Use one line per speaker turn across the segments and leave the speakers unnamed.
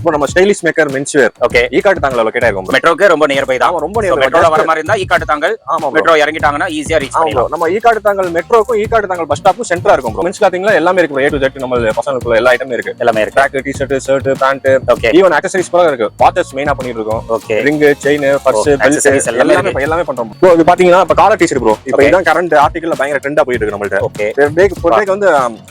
இப்போ நம்ம stylish maker menswear
okay
Ekkaduthangal locate ஆயிருக்கும்
மெட்ரோக்கு ரொம்ப நியர்பை தான்.
ரொம்ப நியர்பை.
மெட்ரோல வர மாதிரி இருந்தா ஈகாட்டு தாங்கல்.
ஆமா
மெட்ரோ இறங்கிட்டாங்கன்னா ஈஸியா ரீச் பண்ணிடலாம்.
நம்ம ஈகாட்டு தாங்கல் மெட்ரோக்கும் ஈகாட்டு தாங்கல் பஸ் ஸ்டாப்பும் சென்டரா இருக்கும் ப்ரோ. மென்ஸ் கிளாத்திங்ல எல்லாமே இருக்கு ப்ரோ. A to Z நம்ம பசங்களுக்கு எல்லா ஐட்டமும் இருக்கு.
எல்லாமே இருக்கு.
Track, T-shirt, shirt, pant,
okay.
Even accessories கூட இருக்கு. வாட்சஸ் மெயினா பண்ணிட்டு இருக்கோம்.
Okay.
Ring, chain, purse, belt எல்லாமே பண்றோம் ப்ரோ. இது பாத்தீங்கன்னா இப்ப காலர் டி-ஷர்ட் ப்ரோ. இப்போ இதான் கரண்ட் ஆர்டிகல்ல பயங்கர ட்ரெண்டா போயிட்டு இருக்கு நம்மள்ட்ட.
ஓகே.
டேக்கு வந்து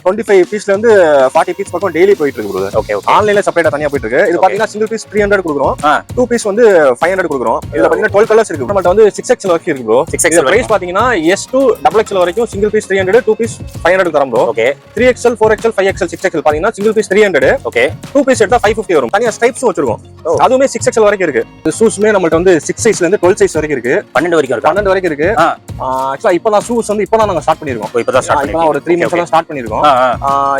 25 பீஸ்ல இருந்து 40 பீஸ் பக்கம் டெய்லி போயிட்டு இருக்கு ப்ரோ.
ஓகே.
ஆன்லைன்ல செப்பரேட்டா தனியா போயிட்டு இருக்கு. இது பாத்தீங்கன்னா சிங்கிள் பீஸ் 300 கொடுக்குறோம். 2 பீஸ் வந்து 500 கொடுக்குறோம். இதுல பாத்தீங்கன்னா 12 கலர்ஸ் இருக்கு. நம்மள்ட்ட வந்து 6XL வரைக்கும் இருக்கு ப்ரோ. 6XL பிரைஸ் பாத்தீங்கன்னா S2 XXL வரைக்கும் சிங்கிள் பீஸ் 300, 2 பீஸ் 500 தரம் bro.
Okay.
3XL, 4XL, 5XL, 6XL பாத்தீங்கன்னா சிங்கிள் பீஸ் 300.
ஓகே.
2 பீஸ் எடுத்தா 550 வரும். தனியா ஸ்ட்ரைப்ஸும் வச்சிருக்கோம். அதுவுமே 6XL வரைக்கும் இருக்கு. ஷூஸ்மே நம்மள்ட்ட வந்து 6 சைஸ்ல இருந்து 12 சைஸ் வரைக்கும் இருக்கு.
12 வரைக்கும் இருக்கு.
12 வரைக்கும் இருக்கு. ஆக்சுவலா இப்பதான் ஷூஸ் வந்து இப்பதான் நாங்க ஸ்டார்ட் பண்ணிருக்கோம்.
இப்பதான் ஸ்டார்ட் பண்ணிருக்கோம்.
ஒரு 3 மந்த்ஸ்ல ஸ்டார்ட் பண்ணிருக்கோம்.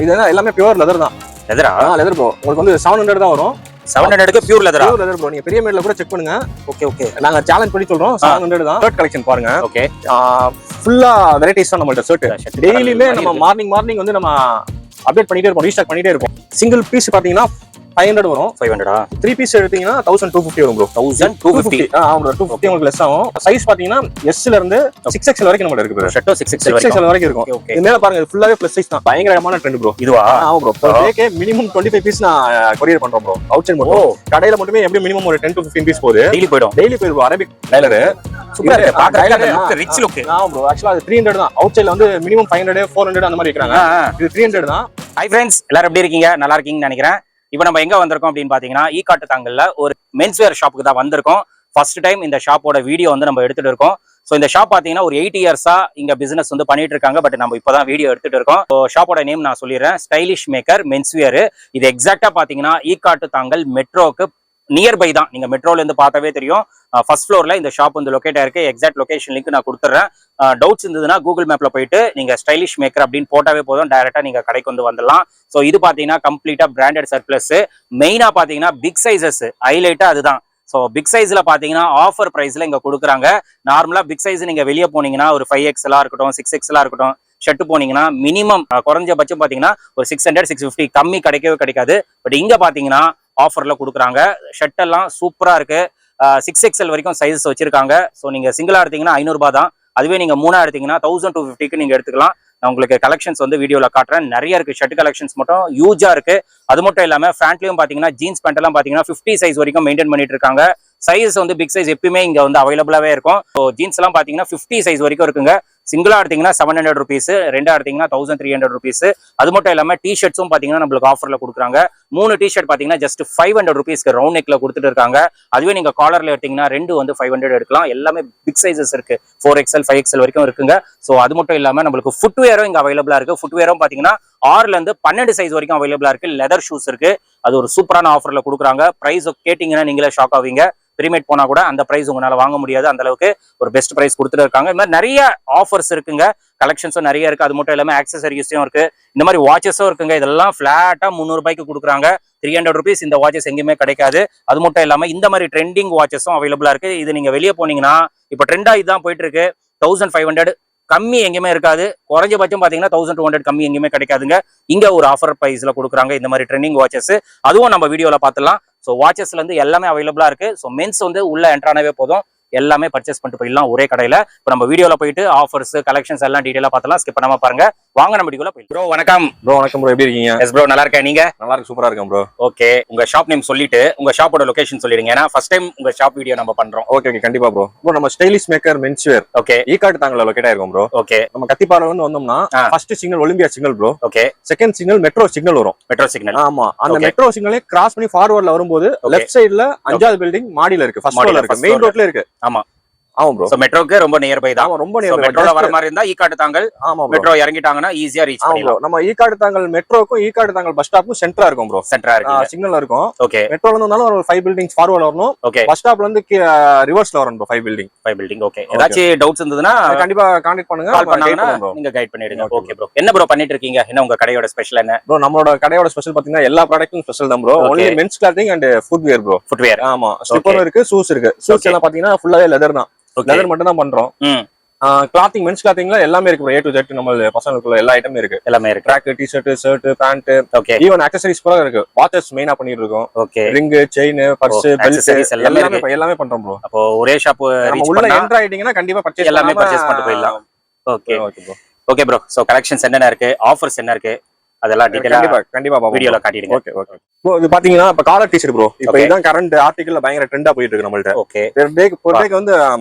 இது எல்லாமே பியூர் லெதர் தான்.
லெதரா?
Leather bro. உங்களுக்கு வந்து 700 தான் வரும்.
700க்கு பியூர் லெதரா?
Pure leather bro. நீங்க பெரிய மேட்ல கூட செக் பண்ணுங்க.
Okay okay.
நாங்க சேலஞ்ச் பண்ணி சொல்றோம் 700 தான். ஷர்ட் கலெக்ஷன் பாருங்க.
ஓகே.
ஃபுல்லா வெரைட்டிஸ் தான் நம்மள்ட்ட ஷர்ட். டெய்லியுமே நம்ம மார்னிங் வந்து நம்ம அப்டேட் பண்ணிட்டே இருப்போம். ரீஸ்டாக் பண்ணிட்டே இருப்போம். சிங்கிள் பீஸ் பாத்தீங்கன்னா 500 வரும். 500ஆ? 3 பீஸ் எடுத்தீங்கன்னா 1250 வரும் ப்ரோ.
1250.
ஆமா 250 உங்களுக்கு லெஸ் ஆகும். சைஸ் பாத்தீங்கன்னா S ல இருந்து 6XL வரைக்கும் நம்மட்ட இருக்கு ப்ரோ.
ஷர்ட்டோ 6XL
வரைக்கும் இருக்கும். இது மேல பாருங்க, இது ஃபுல்லாவே ப்ளஸ் சைஸ் தான். பயங்கரமான ட்ரெண்ட் ப்ரோ.
இதுவா?
ஆமா bro. per day minimum 25 piece நான் கொரியர் பண்றோம் ப்ரோ. அவுட் சைடு மட்டும். கடையில மட்டுமே எப்படி மினிமம் ஒரு 10 to 15 பீஸ் போகுது.
டெய்லி போய்டும்
ப்ரோ. அரபிக் டைலர்
சூப்பரா இருக்கு. பாக்கறதுக்கு லுக் ரிச் லுக்.
ஆமா ப்ரோ. एक्चुअली அது 300 தான். அவுட் சைடுல வந்து மினிமம் 500, 400 அந்த மாதிரி விக்கறாங்க. இது 300 தான்.
ஹை फ्रेंड्स, எல்லாரும் எப்படி இருக்கீங்க? நல்லா இருக்கீங்கன்னு நினைக்கிறேன். இப்போ நம்ம எங்க வந்திருக்கோம் அப்படின்னு பாத்தீங்கன்னா ஈகாட்டு தாங்கல்ல ஒரு மென்ஸ்வேர் ஷாப்புக்கு தான் வந்திருக்கோம். ஃபர்ஸ்ட் டைம் இந்த ஷாப்போட வீடியோ வந்து நம்ம எடுத்துட்டு இருக்கோம். ஸோ இந்த ஷாப் பாத்தீங்கன்னா ஒரு 8 இயர்ஸா இங்க பிசினஸ் வந்து பண்ணிட்டு இருக்காங்க. பட் நம்ம இப்பதான் வீடியோ எடுத்துட்டு இருக்கோம். ஸோ ஷாப்போட நேம் நான் சொல்லிடுறேன். Stylish maker menswear. இது எக்ஸாக்டா பாத்தீங்கன்னா ஈகாட்டு தாங்கல் மெட்ரோக்கு நியர்பை தான். நீங்க மெட்ரோல இருந்து பார்த்தாவே தெரியும். ஃபர்ஸ்ட் ஃப்ளோர்ல இந்த ஷாப் வந்து லொகேட் ஆயிருக்கு. எக்ஸாக்ட் லொகேஷன் லிங்க் நான் கொடுத்துறேன். டவுட்ஸ் இருந்ததுன்னா கூகுள் மேப்ல போயிட்டு நீங்க ஸ்டைலிஷ் மேக்கர் அப்படின்னு போட்டாவே போதும், டைரக்டா நீங்க கடைக்கு வந்து வந்துடலாம். ஸோ இது பாத்தீங்கன்னா கம்ப்ளீட்டா பிராண்டட் சர்ப்ளஸ். மெயினா பாத்தீங்கன்னா பிக் சைசஸ் ஹைலைட்டா அதுதான். ஸோ பிக் சைஸ்ல பாத்தீங்கன்னா ஆஃபர் பிரைஸ்ல இங்க கொடுக்குறாங்க. நார்மலா பிக் சைஸ் நீங்க வெளியே போனீங்கன்னா ஒரு 5XL இருக்கட்டும், 6XL இருக்கட்டும், ஷர்ட் போனீங்கன்னா மினிமம் குறைஞ்சபட்சம் பாத்தீங்கன்னா ஒரு 600, 650 கம்மி கிடைக்கவே கிடைக்காது. பட் இங்க பாத்தீங்கன்னா ஆஃபர்ல கொடுக்குறாங்க. ஷர்ட் எல்லாம் சூப்பரா இருக்கு. 6XL வரைக்கும் சைஸஸ் வச்சிருக்காங்க. ஸோ நீங்க சிங்கிளா எடுத்தீங்கன்னா 500 ரூபாய் தான். அதுவே நீங்க 3 எடுத்தீங்கன்னா 1250க்கு நீங்க எடுத்துக்கலாம். நான் உங்களுக்கு கலெக்ஷன்ஸ் வந்து வீடியோல காட்டுறேன். நிறைய இருக்கு. ஷர்ட் கலெக்ஷன்ஸ் மட்டும் யூஜா இருக்கு. அது மட்டும் இல்லாம பேண்ட்லயும் பாத்தீங்கன்னா ஜீன்ஸ் பேண்ட் எல்லாம் பாத்தீங்கன்னா 50 சைஸ் வரைக்கும் மெயின்டைன் பண்ணிட்டு இருக்காங்க. சைஸ் வந்து பிக் சைஸ் எப்பயுமே இங்க வந்து அவைலபிளாவே இருக்கும். ஸோ ஜீன்ஸ் எல்லாம் பாத்தீங்கன்னா 50 சைஸ் வரைக்கும் இருக்குங்க. சிங்கிளா எடுத்தீங்கன்னா 700 ருபீஸ், ரெண்டா எடுத்தீங்கன்னா 1300 ருபீஸ். அது மட்டும் இல்லாம டிஷர்ட்ஸும் பாத்தீங்கன்னா நம்மளுக்கு ஆஃபர்ல கொடுக்குறாங்க. 3 டிஷர்ட் பாத்தீங்கன்னா ஜஸ்ட் 500 ருபீஸ்க்கு ரவுண்ட் நெக்ல கொடுத்துட்டு இருக்காங்க. அதுவே நீங்க காலர்ல எடுத்தீங்கன்னா 2 வந்து 500 எடுக்கலாம். எல்லாமே பிக் சைசஸ் இருக்கு. 4XL, 5XL வரைக்கும் இருக்குங்க. ஸோ அது மட்டும் இல்லாம நம்மளுக்கு ஃபுட்வேரும் இங்க அவைலபிளா இருக்கு. ஃபுட்வேரும் பாத்தீங்கன்னா 6ல இருந்து 12 சைஸ் வரைக்கும் அவைலபிளா இருக்கு. லெதர் ஷூஸ் இருக்கு. அது ஒரு சூப்பரான ஆஃபர்ல கொடுக்குறாங்க. பிரைஸ் கேட்டீங்கன்னா நீங்களே ஷாக் ஆவீங்க. பிரீமேட் போனா கூட அந்த பிரைஸ் உங்களால வாங்க முடியாது. அந்த அளவுக்கு ஒரு பெஸ்ட் பிரைஸ் கொடுத்துட்டு இருக்காங்க. இந்த மாதிரி நிறைய ஆஃபர்ஸ் இருக்குங்க. கலெக்ஷன்ஸும் நிறைய இருக்கு. அது மட்டும் இல்லாம ஆக்சசரிஸும் இருக்கு. இந்த மாதிரி வாட்சஸும் இருக்குங்க. இதெல்லாம் பிளாட்டா 300 ரூபாய்க்கு கொடுக்குறாங்க. 300 ருபீஸ் இந்த வாட்சஸ் எங்கேயுமே கிடைக்காது. அது மட்டும் இல்லாம இந்த மாதிரி ட்ரெண்டிங் வாட்சஸும் அவைலபிளா இருக்கு. இது நீங்க வெளியே போனீங்கன்னா இப்ப ட்ரெண்டா இதுதான் போயிட்டு இருக்கு. 1500 கம்மி எங்கேயுமே இருக்காது. குறைஞ்சபட்சம் பாத்தீங்கன்னா 1200 கம்மி எங்கேயுமே கிடைக்காதுங்க. இங்க ஒரு ஆஃபர் பிரைஸ்ல கொடுக்குறாங்க இந்த மாதிரி ட்ரெண்டிங் வாட்சஸ். அதுவும் நம்ம வீடியோல பாத்துலாம். ஸோ வாட்சஸ்ல இருந்து எல்லாமே அவைலபிளா இருக்கு. ஸோ மென்ஸ் வந்து உள்ள என்ட்ரானவே போதும், எல்லாமே பர்ச்சேஸ் பண்ணிட்டு போயிடலாம் ஒரே கடையில. இப்போ நம்ம வீடியோல போயிட்டு ஆஃபர்ஸ் கலெக்ஷன்ஸ் எல்லாம் டீடைலா பார்த்தலாம். ஸ்கிப் பண்ணாம பாருங்க. வாங்க நம்ம வீடியோல போய். ப்ரோ வணக்கம்.
ப்ரோ வணக்கம் ப்ரோ. எப்படி இருக்கீங்க?
எஸ் ப்ரோ, நல்லா இருக்கேன். நீங்க?
நல்லா இருக்கு. சூப்பரா இருக்கேன் ப்ரோ.
ஓகே, உங்க ஷாப் நேம் சொல்லிட்டு உங்க ஷாப்போட லொகேஷன் சொல்லிடுங்க. ஏன்னா ஃபர்ஸ்ட் டைம் உங்க ஷாப் வீடியோ நம்ம பண்றோம்.
ஓகே கண்டிப்பா ப்ரோ. ப்ரோ நம்ம stylish maker menswear
okay
Ekkaduthangal locate ஆயிருக்கும் ப்ரோ.
ஓகே.
நம்ம கத்திப்பாறை வந்து வந்தோம்னா first signal Olympia signal bro.
Okay.
Second signal metro signal வரும்.
Metro signal.
ஆமா. அந்த மெட்ரோ சிக்னலே கிராஸ் பண்ணி ஃபார்வர்ட்ல வரும்போது லெஃப்ட் சைடுல 5வது பில்டிங் மாடியில இருக்கு. ஃபர்ஸ்ட் ஃப்ளோர்ல இருக்கு. மெயின் ரோட்ல இருக்கு.
ஆமா.
ஆமா ப்ரோ.
சோ மெட்ரோக்கு ரொம்ப நியர்பை தான்.
ஆமா ரொம்ப நியர்பை.
மெட்ரோல வர மாதிரி இருந்தா ஈகாட்டு தாங்கல்.
ஆமா
மெட்ரோ இறங்கிட்டாங்கன்னா ஈஸியா ரீச் பண்ணிடலாம்.
நம்ம ஈகாட்டு தாங்கல் மெட்ரோக்கும் ஈகாட்டு தாங்கல் பஸ் ஸ்டாப்பும் சென்டரா இருக்கும் ப்ரோ.
சென்டரா இருக்கு.
சிக்னல்ல இருக்கும்.
ஓகே.
மெட்ரோல இருந்தாலும் ஒரு 5 பில்டிங்ஸ் ஃபார்வர்ட்ல வரணும்.
ஓகே.
பஸ் ஸ்டாப்ல இருந்து ரிவர்ஸ்ல வரணும் ப்ரோ. 5 பில்டிங்.
ஓகே. ஏதாச்சும் டவுட்ஸ் இருந்ததுன்னா
கண்டிப்பா கான்டாக்ட் பண்ணுங்க.
கால் பண்ணாங்கன்னா நீங்க கைட் பண்ணிடுங்க. Okay bro. என்ன ப்ரோ பண்ணிட்டு இருக்கீங்க? என்ன உங்க கடையோட ஸ்பெஷல் என்ன?
ப்ரோ நம்மளோட கடையோட ஸ்பெஷல் பாத்தீங்கன்னா எல்லா ப்ராடக்ட்டும் ஸ்பெஷல் தான் bro. Only men's clothing and footwear bro.
Footwear.
ஆமா. ஸ்லிப்பரும் இருக்கு, ஷூஸ் இருக்கு. ஷூஸ் எல்லாம் பாத்தீங்கன்னா ஃபுல்லாவே லெதர் தான். லெதர் மட்டும் தான் பண்றோம். கிளாத்திங் மென்ஸ் கிளாத்திங்ல எல்லாமே இருக்கு bro. A to Z நம்ம பசங்களுக்குள்ள எல்லா ஐட்டமும் இருக்கு.
எல்லாமே இருக்கு.
Track, T-shirt, shirt, pant,
okay.
Even accessories கூட இருக்கு. வாட்சஸ் மெயினா பண்ணிட்டு இருக்கோம்.
Okay.
Ring, chain, purse, belt எல்லாமே பண்றோம் bro.
அப்போ ஒரே ஷாப் ரீச்
உள்ள
பண்ணா
என்டர் ஆயிட்டீங்கன்னா கண்டிப்பா பர்ச்சேஸ்
எல்லாமே பர்ச்சேஸ் பண்ணிட்டு போயிடலாம். Okay
okay bro.
Okay bro. So collections என்னென்ன இருக்கு, ஆஃபர்ஸ் என்ன இருக்கு, அதெல்லாம்
கண்டிப்பா
வீடியோல காட்டிடுங்க.
Okay okay bro. இது பாத்தீங்கன்னா இப்ப காலர் டி-ஷர்ட் ப்ரோ. இப்போ இதான் கரண்ட் ஆர்டிகல்ல பயங்கர ட்ரெண்டா போயிட்டு இருக்கு நம்மள்ட்ட.
ஓகே.
per டேக்கு வந்து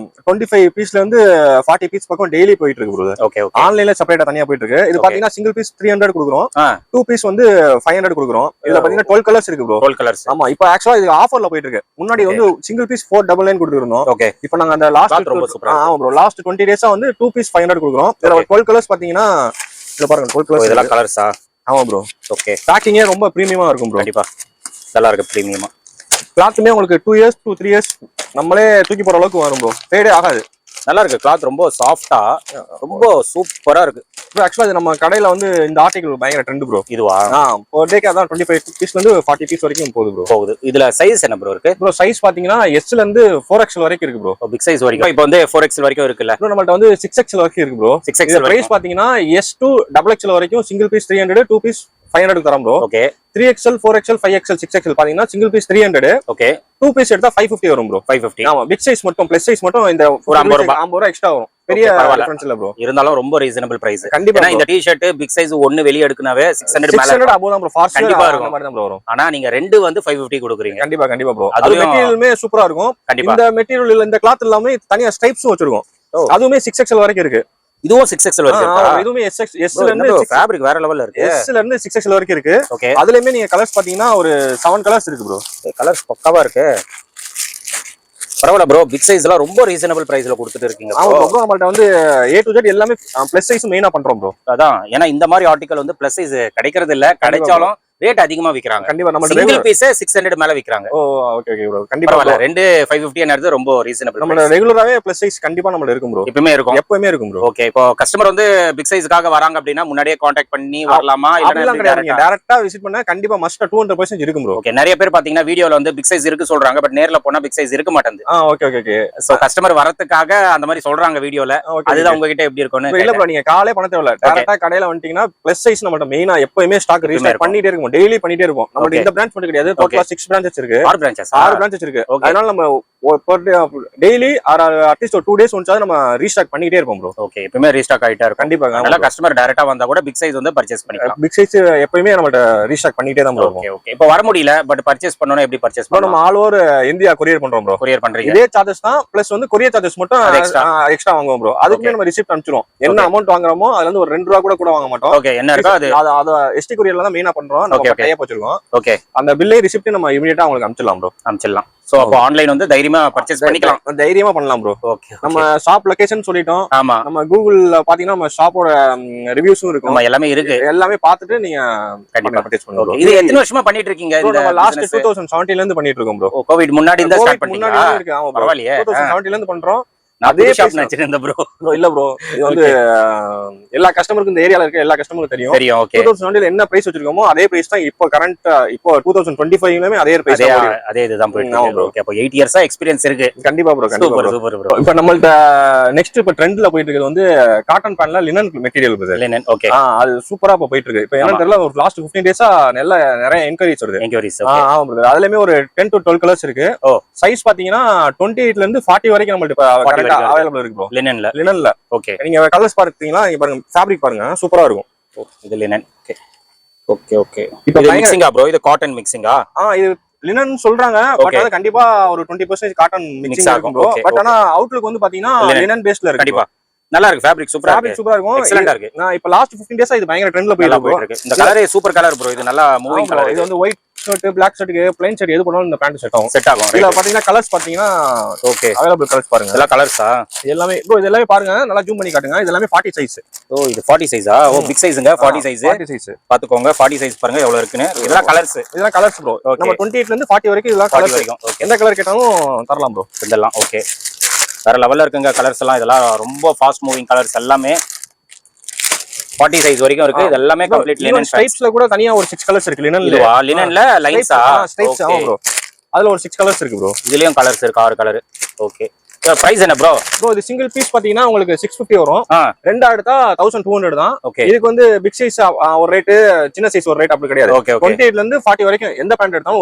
25 பீஸ்ல இருந்து 40 பீஸ் பக்கம் டெய்லி போயிட்டு இருக்கு ப்ரோ.
Okay okay.
ஆன்லைன்ல செப்பரேட்டா தனியா போயிட்டு இருக்கு. இது பாத்தீங்கன்னா சிங்கிள் பீஸ் 300 கொடுக்குறோம். 2 பீஸ் வந்து 500 கொடுக்குறோம். இதுல பாத்தீங்கன்னா 12 கலர்ஸ் இருக்கு ப்ரோ.
12 கலர்ஸ்.
ஆமா, இப்போ ஆக்சுவலா இது ஆஃபர்ல போயிட்டு இருக்கு. முன்னாடி வந்து சிங்கிள் பீஸ் 499 கொடுத்துருந்தோம்.
ஓகே.
இப்போ நாங்க அந்த லாஸ்ட்
ரொம்ப சூப்பரா.
ஆமா ப்ரோ, லாஸ்ட் 20 டேஸா வந்து 2 பீஸ் 500 கொடுக்குறோம். இதுல 12 கலர்ஸ் பாத்தீங்கன்னா இதுல பாருங்க 12 கலர்ஸ்.
இதெல்லாம் கலர்ஸா?
ஆமா ப்ரோ.
ஓகே.
பேக்கிங்கே ரொம்ப பிரீமியமா இருக்கும் ப்ரோ.
கண்டிப்பா நல்லா இருக்கு பிரீமியமா.
கிளாத்துமே உங்களுக்கு 2 இயர்ஸ் to 3 இயர்ஸ் நம்மளே தூக்கி போற அளவுக்கு வரும் ப்ரோ. ஃபேடே ஆகாது.
நல்லா இருக்கு. கிளாத் ரொம்ப சாஃப்டா ரொம்ப சூப்பரா இருக்கு.
ஆக்சுவலா இது நம்ம கடையில வந்து இந்த ஆர்டிகல் பயங்கர ட்ரெண்ட் ப்ரோ.
இதுவா?
per டேக்கு அதான் 25 பீஸ்ல இருந்து 40 பீஸ் வரைக்கும் போகுது ப்ரோ.
போகுது. இதுல சைஸ் என்ன ப்ரோ இருக்கு?
ப்ரோ சைஸ் பாத்தீங்கன்னா S ல இருந்து 4XL வரைக்கும் இருக்கு ப்ரோ.
பிக் சைஸ் வரைக்கும். இப்போ வந்து 4XL வரைக்கும் இருக்குல்ல.
ப்ரோ நம்மள்ட்ட வந்து 6XL வரைக்கும் இருக்கு ப்ரோ.
6XL
பிரைஸ் பாத்தீங்கன்னா S to XXL வரைக்கும் சிங்கிள் பீஸ் 300, 2 பீஸ் 500 தரோம் bro.
Okay.
3XL, 4XL, 5XL, 6XL பாத்தீங்கன்னா சிங்கிள் பீஸ் 300.
ஓகே.
2 பீஸ் எடுத்தா 550 வரும் ப்ரோ. 550. ஆமா, பிக் சைஸ் மட்டும் பிளஸ் சைஸ் மட்டும் இந்த ஒரு 50 ரூபாய் எக்ஸ்ட்ரா வரும். பெரிய டிஃபரன்ஸ் இல்ல ப்ரோ.
இருந்தாலும் ரொம்ப ரீசனபிள் பிரைஸ்.
கண்டிப்பா.
ஏன்னா இந்த டி-ஷர்ட் பிக் சைஸ் ஒன்னு வெளிய எடுக்கனாவே 600 மேல
600 அபோவ் தான் ப்ரோ. ஃபாஸ்ட்
கண்டிப்பா இருக்கும்.
அந்த மாதிரி தான் ப்ரோ வரும்.
ஆனா நீங்க ரெண்டு வந்து 550 கொடுக்குறீங்க.
கண்டிப்பா ப்ரோ. அது மெட்டீரியலுமே சூப்பரா இருக்கும். இந்த மெட்டீரியல் இந்த கிளாத் எல்லாமே தனியா ஸ்ட்ரைப்ஸும் வச்சிருக்கோம். அதுவுமே 6XL வரைக்கும் இருக்கு.
இதுவும் 6XL வரைக்கும் இருக்கா?
இதுவுமே S ல இருந்து
ஃபேப்ரிக் வேற லெவல்ல இருக்கு.
S ல இருந்து 6XL வரைக்கும் இருக்கு.
ஓகே.
அதுலயுமே நீங்க கலர்ஸ் பாத்தீங்கன்னா ஒரு 7 கலர்ஸ் இருக்கு ப்ரோ.
கலர்ஸ் பக்காவா இருக்கு. பரவாயில்ல ப்ரோ. பிக் சைஸ்லாம் ரொம்ப ரீசனபிள் பிரைஸ்ல கொடுத்துட்டு இருக்கீங்க.
ஆமா ப்ரோ. நம்மள்ட்ட வந்து A to Z எல்லாமே பிளஸ் சைஸ் மெயினா பண்றோம் ப்ரோ.
அதான் ஏன்னா இந்த மாதிரி ஆர்டிகல் வந்து பிளஸ் சைஸ் கிடைக்கிறது இல்ல. கிடைச்சாலும் ரேட் அதிகமா விக்கிறாங்க.
கண்டிப்பா நம்ம
சிங்கிள் பீஸ் 600 மேல விக்கிறாங்க.
ஓ ஓகே ஓகே ப்ரோ. கண்டிப்பா
இல்ல ரெண்டு 550 ன்றது ரொம்ப ரீசனபிள்.
நம்ம ரெகுலராவே பிளஸ் சைஸ் கண்டிப்பா நம்மள இருக்கும் ப்ரோ.
எப்பவுமே இருக்கும்
ப்ரோ.
ஓகே. இப்போ கஸ்டமர் வந்து பிக் சைஸ்க்காக வராங்க அப்படினா முன்னாடியே கான்டாக்ட் பண்ணி வரலாமா இல்ல
டைரக்டா விசிட் பண்ணா கண்டிப்பா மஸ்ட் 200% இருக்கும் ப்ரோ.
ஓகே. நிறைய பேர் பாத்தீங்கன்னா வீடியோல வந்து பிக் சைஸ் இருக்கு சொல்றாங்க. பட் நேர்ல போனா பிக் சைஸ் இருக்க மாட்டேங்குது.
Okay okay okay.
So customer வரதுக்காக அந்த மாதிரி சொல்றாங்க வீடியோல. அதுதான் உங்ககிட்ட எப்படி இருக்கும்னு.
இல்ல ப்ரோ, நீங்க காலே பண்ண தேவையில்ல. டைரக்டா கடையில வந்துட்டீங்கன்னா பிளஸ் சைஸ் நம்மட்ட மெயினா எப்பவுமே ஸ்டாக் ரீஸ்டாக் பண்ணிட்டே இருக்கும். டெய்லி பண்ணிட்டே இருக்கும். நம்ம இந்த பிரான்ச் மட்டும் கிடையாது. டோட்டலா 6 பிரான்ச்சஸ் இருக்கு. 6 பிரான்ச்சஸ் இருக்கு. அதனால நம்ம டெய்லி அட்லீஸ்ட் ஒரு 2 டேஸ் ஒன்ஸ் நம்ம ரீஸ்டாக் பண்ணிட்டே இருப்போம் ப்ரோ.
ஓகே. எப்பவுமே ரீஸ்டாக் ஆயிட்டே இருக்கும்.
கண்டிப்பா.
அதனால கஸ்டமர் டைரக்டா வந்தா கூட பிக் சைஸ் வந்து பர்ச்சேஸ் பண்ணிக்கலாம்.
பிக் சைஸ் எப்பவுமே நம்மட்ட ரீஸ்டாக் பண்ணிட்டே தான் ப்ரோ.
Okay okay. இப்போ வர முடியல பட் பர்ச்சேஸ் பண்ணனும். எப்படி பர்ச்சேஸ் பண்ணனும்?
நம்ம ஆல் ஓவர் இந்தியா கொரியர் பண்றோம் ப்ரோ.
கொரியர் பண்றீங்க.
இதே சார்ஜஸ் தான் பிளஸ் வந்து கொரியர் சார்ஜஸ் மட்டும் எக்ஸ்ட்ரா வாங்குவோம் ப்ரோ. அதுக்கு நம்ம ரிசிப்ட் அனுப்பிச்சிரோம். என்ன அமௌண்ட் வாங்குறோமோ அதுல இருந்து ஒரு 2 ரூபாய் கூட வாங்க மாட்டோம்.
ஓகே. என்ன இருக்கோ
அது ST கொரியர்ல தான் மெயினா பண்றோம். நம்ம கைய வச்சிருக்கோம்.
ஓகே.
அந்த பில்லே ரிசிப்ட் நம்ம இமிடியேட்டா உங்களுக்கு அனுப்பிச்சிடலாம் ப்ரோ.
அனுப்பிச்சிடலாம். சோ அப்போ ஆன்லைன் வந்து தைரியமா பர்ச்சேஸ் பண்ணிக்கலாம்.
தைரியமா பண்ணலாம் ப்ரோ.
ஓகே.
நம்ம ஷாப் லொகேஷன் சொல்லிட்டோம்.
ஆமா.
நம்ம கூகுள்ல பாத்தீங்கன்னா நம்ம ஷாப்போட ரிவ்யூஸும் இருக்கும்.
நம்ம எல்லாமே இருக்கு.
எல்லாமே பார்த்துட்டு நீங்க
கண்டிப்பா
பர்ச்சேஸ் பண்ணுங்க.
இது எத்தனை வருஷமா பண்ணிட்டு இருக்கீங்க?
நம்ம லாஸ்ட் 2017 ல இருந்து பண்ணிட்டு இருக்கோம் ப்ரோ.
கோவிட் முன்னாடி இந்த ஸ்டார்ட் பண்ணீங்களா?
முன்னாடி இருக்கு. ஆமா பரவாயில்லையே. 2017 ல இருந்து பண்றோம்.
அதே ஷாப் நினைச்சிருந்தேன் ப்ரோ.
இல்ல ப்ரோ, இது வந்து எல்லா கஸ்டமருக்கும் இந்த ஏரியால இருக்க எல்லா கஸ்டமருக்கும் தெரியும்.
ஓகே.
2017 என்ன பிரைஸ் வச்சிருக்கோமோ அதே பிரைஸ் தான் இப்போ கரண்ட் இப்போ 2025 லயுமே அதே பிரைஸ் தான்.
அதே இதுதான் போயிட்டு இருக்கு. ஓகே. அப்ப 8 இயர்ஸா எக்ஸ்பீரியன்ஸ் இருக்கு.
கண்டிப்பா ப்ரோ.
Super bro.
இப்போ நம்மள்ட்ட நெக்ஸ்ட் இப்போ ட்ரெண்ட்ல போயிட்டு இருக்குது வந்து காட்டன் பேண்ட்ல linen material bro.
Linen. Okay.
அது சூப்பரா இப்போ போயிட்டு இருக்கு. இப்போ என்ன தெரியல, ஒரு லாஸ்ட் 15 டேஸா நிறைய என்கொயரிஸ் வருது. ஆமா ப்ரோ. அதுலயுமே ஒரு 10 to 12 கலர்ஸ் இருக்கு. சைஸ் பாத்தீங்கன்னா 28 ல இருந்து 40 வரைக்கும் நம்மள்ட்ட கரெக்ட்டா அவைலபிள் இருக்கு ப்ரோ. லினன்ல. ஓகே. நீங்க கலர்ஸ் பாத்தீங்கன்னா இங்க பாருங்க, ஃபேப்ரிக் பாருங்க, சூப்பரா இருக்கும்.
இது லினன். Okay okay. இப்போ மிக்சிங்கா ப்ரோ? இது காட்டன் மிக்சிங்கா?
இது லினன் சொல்றாங்க. பட் அது கண்டிப்பா ஒரு 20% காட்டன் மிக்சிங் இருக்கும் ப்ரோ. பட் ஆனா அவுட்லுக் வந்து பாத்தீங்கன்னா லினன் பேஸ்ல இருக்கு. கண்டிப்பா
நல்லா இருக்கு. ஃபேப்ரிக் சூப்பரா இருக்கும். எக்ஸலென்ட்டா இருக்கு.
நான் இப்போ லாஸ்ட் 15 டேஸா இது பயங்கர ட்ரெண்ட்ல போயிட்டு இருக்கு.
இந்த கலரே சூப்பர் கலர் ப்ரோ. இது நல்லா மூவிங் கலர்.
இது வந்து ஒயிட் ஷர்ட், பிளாக் ஷர்ட்க்கு பிளைன் ஷர்ட் எது பண்ணாலும் இந்த பேண்ட் செட் ஆகும். இதுல பாத்தீங்கன்னா கலர்ஸ் பாத்தீங்கன்னா ஓகே அவைலபிள் கலர்ஸ் பாருங்க.
இதெல்லாம் கலர்ஸா?
எல்லாமே ப்ரோ. இது எல்லாமே பாருங்க, நல்லா ஜூம் பண்ணி காட்டுங்க. இது எல்லாமே 40 சைஸ்.
ஓ இது 40 சைஸா? ஓ பிக் சைஸ்ங்க. 40 சைஸ் பாத்துக்கோங்க. 40 சைஸ் பாருங்க எவ்வளவு இருக்குன்னு. இதெல்லாம் கலர்ஸ். இதெல்லாம் கலர்ஸ் ப்ரோ. நம்ம 28 ல இருந்து 40 வரைக்கும் இதெல்லாம் கலர்ஸ் வரைக்கும். எந்த கலர் கேட்டாலும் தரலாம் ப்ரோ. இதெல்லாம் ஓகே. வேற லெவல்ல இருக்குங்க கலர்ஸ் எல்லாம். இதெல்லாம் ரொம்ப ஃபாஸ்ட் மூவிங் கலர்ஸ். எல்லாமே 40 சைஸ் வரைக்கும் இருக்கு. இது எல்லாமே கம்ப்ளீட் லினன் ஸ்ட்ரைப்ஸ்ல கூட தனியா ஒரு 6 கலர்ஸ் இருக்கு. லினன்ல லைன்ஸா?
ஸ்ட்ரைப்ஸ். ஆமா ப்ரோ. அதுல ஒரு 6 கலர்ஸ் இருக்கு ப்ரோ.
இதுலயும் கலர்ஸ் இருக்கு. 6 கலர். ஓகே. பிரைஸ் என்ன ப்ரோ?
ப்ரோ இது சிங்கிள் பீஸ் பாத்தீங்கன்னா உங்களுக்கு 650 வரும். ரெண்டா எடுத்தா 1200 தான்.
ஓகே.
இதுக்கு வந்து பிக் சைஸ் ஒரு ரேட், சின்ன சைஸ் ஒரு ரேட் அப்படி கிடையாது.
Okay okay.
28 ல இருந்து 40 வரைக்கும் எந்த பேண்ட் எடுத்தாலும்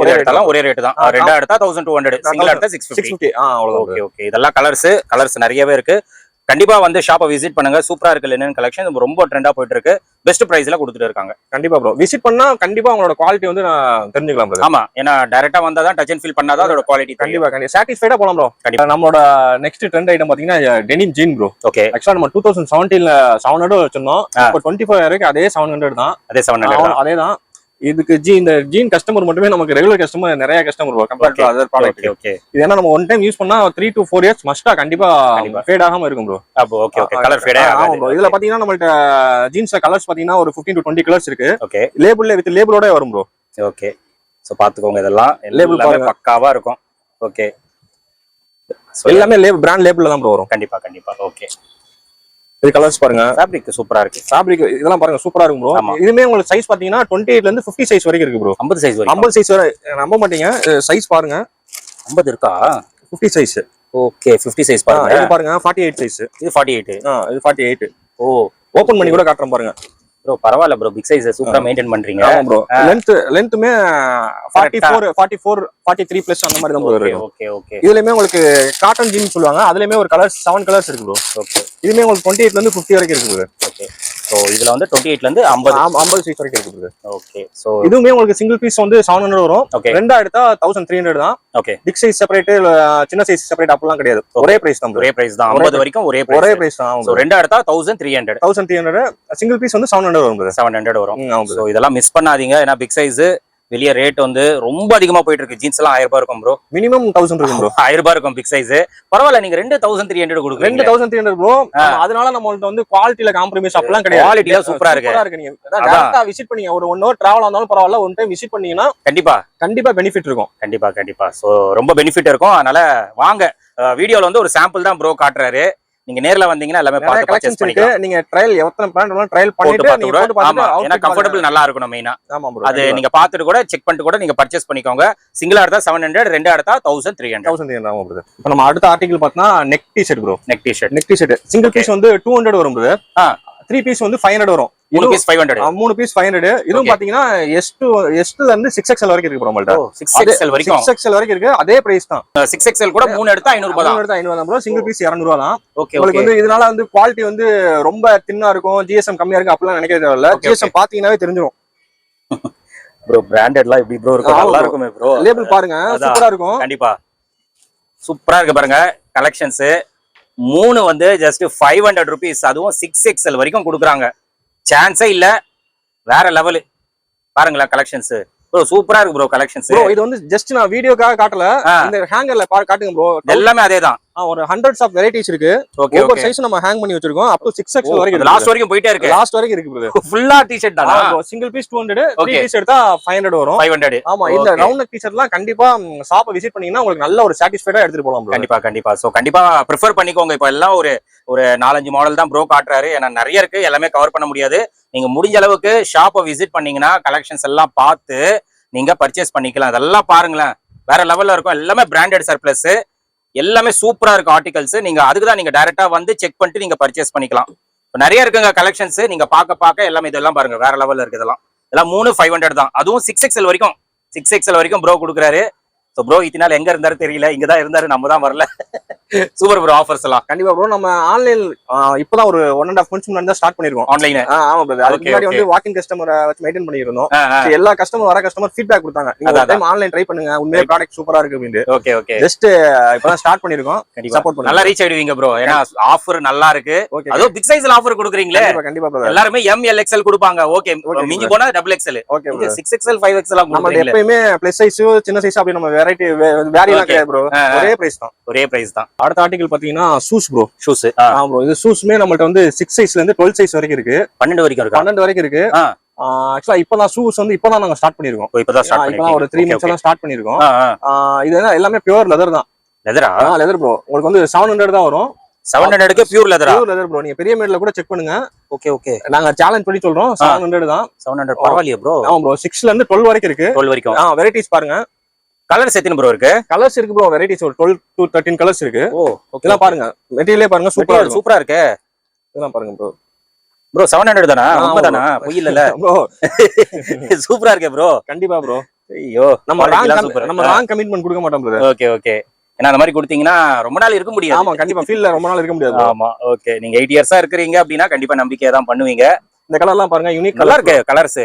ஒரே ரேட் தான். ரெண்டா எடுத்தா 1200, சிங்கிள் எடுத்தா 650.
அவ்வளவுதான்.
Okay okay. இதெல்லாம் கலர்ஸ் நிறையவே இருக்கு. கண்டிப்பா வந்து ஷாப்பை விசிட் பண்ணுங்க. சூப்பரா இருக்கு லினன் கலெக்ஷன், ரொம்ப ட்ரெண்டா போயிட்டு இருக்கு. பெஸ்ட் பிரைஸ்ல கொடுத்துட்டு இருக்காங்க.
கண்டிப்பா ப்ரோ விசிட் பண்ணா கண்டிப்பா உங்களோட குவாலிட்டி வந்து நான் தெரிஞ்சுக்கலாம் ப்ரோ.
ஆமா, ஏன்னா டைரக்டா வந்தா தான் டச் அண்ட் ஃபீல் பண்ணாதான் அதோட குவாலிட்டி
கண்டிப்பா சாட்டிஸ்ஃபைடா போலாம் ப்ரோ.
கண்டிப்பா.
நம்மளோட நெக்ஸ்ட் ட்ரெண்ட் ஐட்டம் பாத்தீங்கன்னா டெனிம் ஜீன் ப்ரோ.
ஓகே.
ஆக்சுவலா நம்ம 2017ல 700 வச்சிருந்தோம். இப்போ 25 வரைக்கும் அதே 700 தான். அதேதான். இதுக்கு இந்த ஜீன் கஸ்டமர் மட்டுமே நமக்கு ரெகுலர் கஸ்டமர் நிறைய customer bro compare to other product.
Okay.
இது என்ன நம்ம ஒன் டைம் யூஸ் பண்ணா 3 to 4 இயர்ஸ் மஸ்டா கண்டிப்பா ஃபேட் ஆகாம இருக்கும் ப்ரோ.
அப்போ ஓகே ஓகே. கலர் ஃபேட் ஆகாது
ப்ரோ. இதுல பாத்தீங்கன்னா நம்மள்ட்ட ஜீன்ஸ்ல கலர்ஸ் பாத்தீங்கன்னா ஒரு 15 to 20 கலர்ஸ் இருக்கு.
ஓகே.
வித் லேபிளோட வரும் ப்ரோ.
ஓகே. சோ பாத்துக்கோங்க, இதெல்லாம் லேபிள் பக்காவா இருக்கும். ஓகே.
எல்லாமே பிராண்ட் லேபிள்ல தான் ப்ரோ வரும்.
கண்டிப்பா. ஓகே.
இது கலர்ஸ் பாருங்க,
ஃபேப்ரிக் சூப்பரா இருக்கு.
ஃபேப்ரிக் இதெல்லாம் பாருங்க சூப்பரா இருக்கும் ப்ரோ. இதுமே உங்களுக்கு சைஸ் பாத்தீங்கன்னா 28 ல இருந்து 50 சைஸ் வரைக்கும் இருக்கு ப்ரோ.
50 சைஸ் வரைக்கும்.
50 சைஸ் வரை நம்ப மாட்டீங்க. சைஸ் பாருங்க
50 இருக்கா?
50 சைஸ்.
ஓகே. 50 சைஸ் பாருங்க.
இது பாருங்க 48 சைஸ்.
இது 48.
இது 48.
ஓ,
ஓபன் பண்ணி கூட காட்டுறேன் பாருங்க
ப்ரோ. பரவாயில்ல ப்ரோ, பிக் சைஸ் சூப்பரா மெயின்டைன் பண்றீங்க.
ஆமா ப்ரோ. லென்த்துமே 44 43 பிளஸ் அந்த மாதிரி தான் ப்ரோ இருக்கு.
Okay okay.
இதுலயுமே உங்களுக்கு காட்டன் ஜீன் சொல்லுவாங்க. அதுலயுமே ஒரு கலர்ஸ் 7 கலர்ஸ் இருக்கு ப்ரோ.
ஓகே.
இதுமே உங்களுக்கு 28 ல இருந்து 50 வரைக்கும் இருக்கு ப்ரோ.
ஓகே. சோ இதுல வந்து 28 ல இருந்து 50
சைஸ் வரைக்கும் இருக்கு ப்ரோ.
ஓகே. சோ
இதுவுமே உங்களுக்கு சிங்கிள் பீஸ் வந்து 700 வரும். ரெண்டா எடுத்தா 1300 தான்.
ஓகே.
பிக் சைஸ் செப்பரேட், சின்ன சைஸ் செப்பரேட் அப்பலாம் கிடையாது. ஒரே பிரைஸ் தான்.
ஒரே பிரைஸ் தான். 50 வரைக்கும் ஒரே பிரைஸ்
தான்.
சோ ரெண்டா எடுத்தா 1300.
சிங்கிள் பீஸ் வந்து 700 வரும்.
700 வரும். சோ இதெல்லாம் மிஸ் பண்ணாதீங்க. ஏன்னா பிக் சைஸ் வெளிய ரேட் வந்து ரொம்ப அதிகமா போயிட்டு இருக்கு. ஜீன்ஸ் எல்லாம் 1000 ரூபாய் இருக்கும் ப்ரோ.
மினிமம் 1000 இருக்கும் ப்ரோ.
1000 ரூபாய் இருக்கும் பிக் சைஸ். பரவாயில்ல, நீங்க 2300 கொடுக்குறீங்க.
2300 ப்ரோ. அதனால நம்மள்ட்ட வந்து குவாலிட்டில காம்ப்ரமைஸ் அப்பலாம் கிடையாது.
குவாலிட்டில சூப்பரா இருக்கு.
நீங்க டைரக்டா விசிட் பண்ணீங்க, ஒரு 1 hour டிராவல் ஆனாலும் பரவாயில்ல, ஒன் டைம் விசிட் பண்ணீங்கன்னா கண்டிப்பா பெனிஃபிட் இருக்கும்.
கண்டிப்பா. சோ ரொம்ப பெனிஃபிட் இருக்கும். அதனால வாங்க. வீடியோல வந்து ஒரு சாம்பிள் தான் ப்ரோ காட்டுறாரு. நீங்க நேர்ல வந்தீங்கன்னா எல்லாமே பார்த்து பர்சேஸ் பண்ணிக்கலாம்.
நீங்க ட்ரையல் எத்தனை பிராண்ட் வேணாலும் ட்ரையல் பண்ணிட்டு நீங்க போட்டு பாருங்க.
ஏன்னா கம்ஃபர்ட்டபிள் நல்லா இருக்கணும் மெயினா.
ஆமா ப்ரோ.
அது நீங்க பார்த்துட்டு கூட செக் பண்ணிட்டு கூட நீங்க பர்சேஸ் பண்ணிக்கோங்க. சிங்கிளா எடுத்தா 700, ரெண்டா எடுத்தா 1300.
ஆமா ப்ரோ. இப்போ நம்ம அடுத்த ஆர்டிகல் பார்த்தா neck T-shirt bro.
Neck T-shirt
single piece வந்து 200 வரும் ப்ரோ. 3 பீஸ் வந்து 500 வரும்.
3 பீஸ் 500.
3 பீஸ் 500. இதுவும் பாத்தீங்கன்னா S2 ல இருந்து 6XL வரைக்கும் இருக்கு ப்ரோ. நம்மள்ட்ட
6XL வரைக்கும்.
6XL வரைக்கும் இருக்கு. அதே பிரைஸ் தான்.
6XL கூட 3 எடுத்தா 500 ரூபாய் தான்.
3 எடுத்தா 500 தான் ப்ரோ. சிங்கிள் பீஸ் 200 ரூபாய் தான்.
ஓகே.
உங்களுக்கு வந்து இதனால வந்து குவாலிட்டி வந்து ரொம்ப தின்னா இருக்கும், GSM கம்மியா இருக்கு அப்பலாம் நினைக்க தேவையில்ல. GSM பாத்தீங்கன்னாவே தெரிஞ்சிரும்
ப்ரோ. பிராண்டட்லாம் எப்படி ப்ரோ இருக்கும்? நல்லா இருக்குமே ப்ரோ.
லேபிள் பாருங்க சூப்பரா இருக்கும்.
கண்டிப்பா சூப்பரா இருக்கு பாருங்க. கலெக்ஷன்ஸ் 3 வந்து ஜஸ்ட் 500 rupees. அதுவும் 6XL வரைக்கும் கொடுக்குறாங்க. சான்ஸே இல்ல. வேற லெவல் பாருங்களேன் கலெக்ஷன்ஸ். ப்ரோ சூப்பரா இருக்கு ப்ரோ கலெக்ஷன்ஸ்.
ப்ரோ இது வந்து ஜஸ்ட் நான் வீடியோக்காக காட்டல. இந்த ஹேங்கர்ல காட்டுங்க ப்ரோ.
எல்லாமே அதேதான்.
ஒரு ஹண்ட்ரட்ஸ் ஆஃப் வெரைட்டிஸ் இருக்கு. ஒவ்வொரு சைஸ் நம்ம ஹேங் பண்ணி வச்சிருக்கோம். அப் டு 6XL வரைக்கும் இருக்கு.
லாஸ்ட் வரைக்கும் போயிட்டே இருக்கு.
லாஸ்ட் வரைக்கும் இருக்கு ப்ரோ.
ஃபுல்லா டி-ஷர்ட் தானா?
சிங்கிள் பீஸ் 200, 3 பீஸ் எடுத்தா 500 வரும்.
500.
ஆமா. இந்த ரவுண்ட் நெக் டி-ஷர்ட்லாம் கண்டிப்பா ஷாப்பை விசிட் பண்ணீங்கன்னா உங்களுக்கு நல்ல ஒரு சாட்டிஸ்ஃபைடா எடுத்துட்டு போலாம் ப்ரோ.
கண்டிப்பா. சோ கண்டிப்பா ப்ரிஃபர் பண்ணிக்கோங்க. இப்போ எல்லாம் ஒரு 4-5 மாடல் தான் ப்ரோ காட்டுறாரு. ஏன்னா நிறைய இருக்கு, எல்லாமே கவர் பண்ண முடியாது. நீங்க முடிஞ்ச அளவுக்கு ஷாப்பை விசிட் பண்ணீங்கன்னா கலெக்ஷன்ஸ் எல்லாம் பார்த்து நீங்க பர்ச்சேஸ் பண்ணிக்கலாம். அதெல்லாம் பாருங்களேன், வேற லெவல்ல இருக்கும். எல்லாமே பிராண்டட் சர்ப்ளஸ், எல்லாமே சூப்பரா இருக்கும் ஆர்டிகல்ஸ். நீங்க அதுக்கு தான் நீங்க டைரக்டா வந்து செக் பண்ணிட்டு நீங்க பர்ச்சேஸ் பண்ணிக்கலாம். நிறைய இருக்குங்க கலெக்ஷன்ஸ். நீங்க பார்க்க எல்லாமே இதெல்லாம் பாருங்க, வேற லெவல்ல இருக்கு. இதெல்லாம் 3 500 தான். அதுவும் 6XL வரைக்கும் ப்ரோ கொடுக்குறாரு. சோ ப்ரோ இத்தனை எங்க இருந்தாரு தெரியல, இங்கதான் இருந்தாரு, நம்ம தான் வரல. Super bro. ஆஃபர்ஸ் எல்லாம் கண்டிப்பா
ப்ரோ. நம்ம ஆன்லைன் இப்பதான் ஒரு 1.5 months முன்னாடி தான் ஸ்டார்ட் பண்ணிருக்கோம்
ஆன்லைன்.
ஆமா ப்ரோ. அதுக்கு முன்னாடி வந்து வாக்கிங் கஸ்டமரை வச்சு மெயின்டைன் பண்ணிருந்தோம். எல்லா வர கஸ்டமர் ஃபீட்பேக் கொடுத்தாங்க, நீங்க ஒரு டைம் ஆன்லைன் ட்ரை பண்ணுங்க, உண்மையா ப்ராடக்ட் சூப்பரா இருக்கு அப்படினு. ஓகே. ஜஸ்ட் இப்பதான் ஸ்டார்ட் பண்ணிருக்கோம். சப்போர்ட் பண்ணுங்க. நல்லா
ரீச் ஆயிடுவீங்க ப்ரோ. ஏன்னா ஆஃபர் நல்லா இருக்கு. அதுவும் பிக் சைஸ்ல ஆஃபர் கொடுக்குறீங்களே.
கண்டிப்பா ப்ரோ.
எல்லாரும் ML XL கொடுப்பாங்க. ஓகே. மிஞ்சி போனா XXL.
Okay bro.
6XL 5XL
நம்ம எப்பவுமே பிளஸ் சைஸ் சின்ன சைஸ் அப்படி நம்ம வெரைட்டி வேரியலாம் கிடையாது ப்ரோ. ஒரே பிரைஸ் தான். அடுத்த ஆர்டிகல் பாத்தீங்கன்னா ஷூஸ் ப்ரோ.
ஷூஸ்.
ப்ரோ இது ஷூஸ்மே நம்மள்ட்ட வந்து 6 சைஸ்ல இருந்து 12 சைஸ் வரைக்கும் இருக்கு.
12 வரைக்கும் இருக்கு.
ஆக்சுவலா இப்பதான் ஷூஸ் வந்து இப்பதான் நாங்க ஸ்டார்ட் பண்ணிருக்கோம். இப்பதான் ஒரு 3 months எல்லாம் ஸ்டார்ட் பண்ணிருக்கோம். இது எல்லாமே பியூர் லெதர் தான். Leather bro. உங்களுக்கு வந்து 700 தான் வரும்.
700க்கு பியூர் லெதர்
ப்ரோ. நீங்க பெரிய மேட்ல கூட செக் பண்ணுங்க.
ஓகே.
நாங்க சேலஞ்ச் பண்ணி சொல்றோம். 700 தான்.
700 பரவாயில்லையா ப்ரோ?
ஆமா ப்ரோ. 6ல இருந்து 12 வரைக்கும் இருக்கு.
12 வரைக்கும்.
வெரைட்டிஸ் பாருங்க.
கலர்ஸ் எத்தனை ப்ரோ இருக்கு?
கலர்ஸ் இருக்கு ப்ரோ, வெரைட்டிஸ் ஒரு 12 to 13 கலர்ஸ் இருக்கு.
ஓ
இதெல்லாம் பாருங்க, மெட்டீரியலே பாருங்க
சூப்பரா இருக்கு.
இதெல்லாம் பாருங்க ப்ரோ.
ப்ரோ 700 தானா? உண்மைதானா? பொய் இல்லல ப்ரோ. சூப்பரா இருக்கே ப்ரோ.
கண்டிப்பா ப்ரோ.
ஐயோ
நம்ம ராங் கமிட்மென்ட் கொடுக்க மாட்டோம் ப்ரோ.
Okay okay. ஏன்னா அந்த மாதிரி கொடுத்தீங்கன்னா ரொம்ப நாள் இருக்க முடியாது.
ஆமா கண்டிப்பா, ஃபீல்ட்ல ரொம்ப நாள் இருக்க முடியாது.
ஆமா ஓகே. நீங்க 8 இயர்ஸா இருக்கீங்க அப்படின்னா கண்டிப்பா நம்பிக்கையா தான் பண்ணுவீங்க.
இந்த கலர்லாம் பாருங்க, யூனிக்
நல்லா இருக்கு கலர்ஸ்.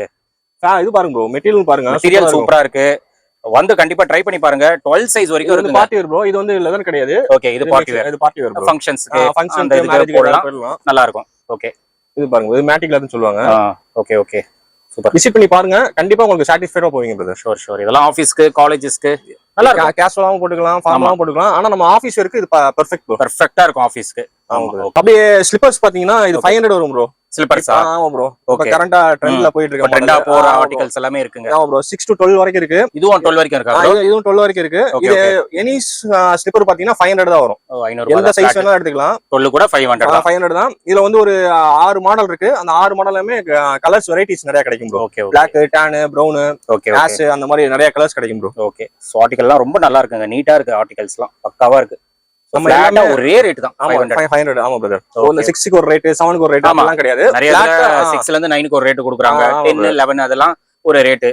இது பாருங்க ப்ரோ, மெட்டீரியல் பாருங்க,
மெட்டீரியல் சூப்பரா இருக்கு. வந்து கண்டிப்பா ட்ரை பண்ணி பாருங்க. 12 சைஸ் வரைக்கும் இருக்கு.
பார்ட்டி வேர் ப்ரோ, இது வந்து லெதர் கிடையாது.
ஓகே, இது பார்ட்டி வேர்.
இது பார்ட்டி வேர் ப்ரோ.
ஃபங்க்ஷன்ஸ்க்கு மேரேஜ்க்கு போடலாம், நல்லா இருக்கும். ஓகே,
இது பாருங்க, இது மேட்டிக் லெதர்னு சொல்லுவாங்க.
Okay okay super.
விசிட் பண்ணி பாருங்க, கண்டிப்பா உங்களுக்கு சாட்டிஸ்ஃபைடா போவீங்க பிரதர்.
Sure sure. இதெல்லாம் ஆபீஸ்க்கு காலேஜஸ்க்கு நல்லா இருக்கும்.
கேஷுவலாவும் போட்டுக்கலாம், ஃபார்மலாவும் போட்டுக்கலாம். ஆனா நம்ம ஆபீஸ் வரைக்கும் இது பெர்ஃபெக்ட் ப்ரோ.
பெர்ஃபெக்ட்டா இருக்கும் ஆபீஸ்க்கு.
அப்படியே ஸ்லிப்பர்ஸ் பாத்தீங்கன்னா இது 500 வரும் ப்ரோ.
ஸ்லிப்பர்ஸ்?
ஆமா ப்ரோ. இப்ப கரண்டா ட்ரெண்ட்ல போயிட்டு இருக்கு.
ட்ரெண்டா போற ஆர்டிகல்ஸ் எல்லாமே இருக்குங்க.
ஆமா ப்ரோ, 6 to 12 வரைக்கும் இருக்கு.
இதுவும் 12 வரைக்கும் இருக்கா ப்ரோ?
இதுவும் 12 வரைக்கும் இருக்கு. இது எனி ஸ்லிப்பர் பாத்தீங்கன்னா 500 தான் வரும்.
500
எந்த சைஸ் வேணா எடுத்துக்கலாம்.
12 கூட 500 தான்.
500 தான். இதுல வந்து ஒரு 6 மாடல் இருக்கு. அந்த 6 மாடலுமே கலர்ஸ் வெரைட்டிஸ் நிறைய கிடைக்கும் bro.
Okay,
Black, tan, brown, ash அந்த மாதிரி நிறைய கலர்ஸ் கிடைக்கும் ப்ரோ.
ஓகே. சோ ஆர்டிகல்லாம் ரொம்ப நல்லா இருக்குங்க. நீட்டா இருக்கு, ஆர்டிகல்ஸ்லாம் பக்காவா இருக்கு.
நம்ம எல்லாமே
ஒரே ரேட் தான்.
500. ஆமா பிரதர். 6 க்கு ஒரு ரேட், 7 க்கு ஒரு ரேட் அதெல்லாம் கிடையாது.
நிறைய 6ல இருந்து 9 க்கு ஒரு ரேட் கொடுக்குறாங்க. 10, 11 அதெல்லாம் ஒரு ரேட்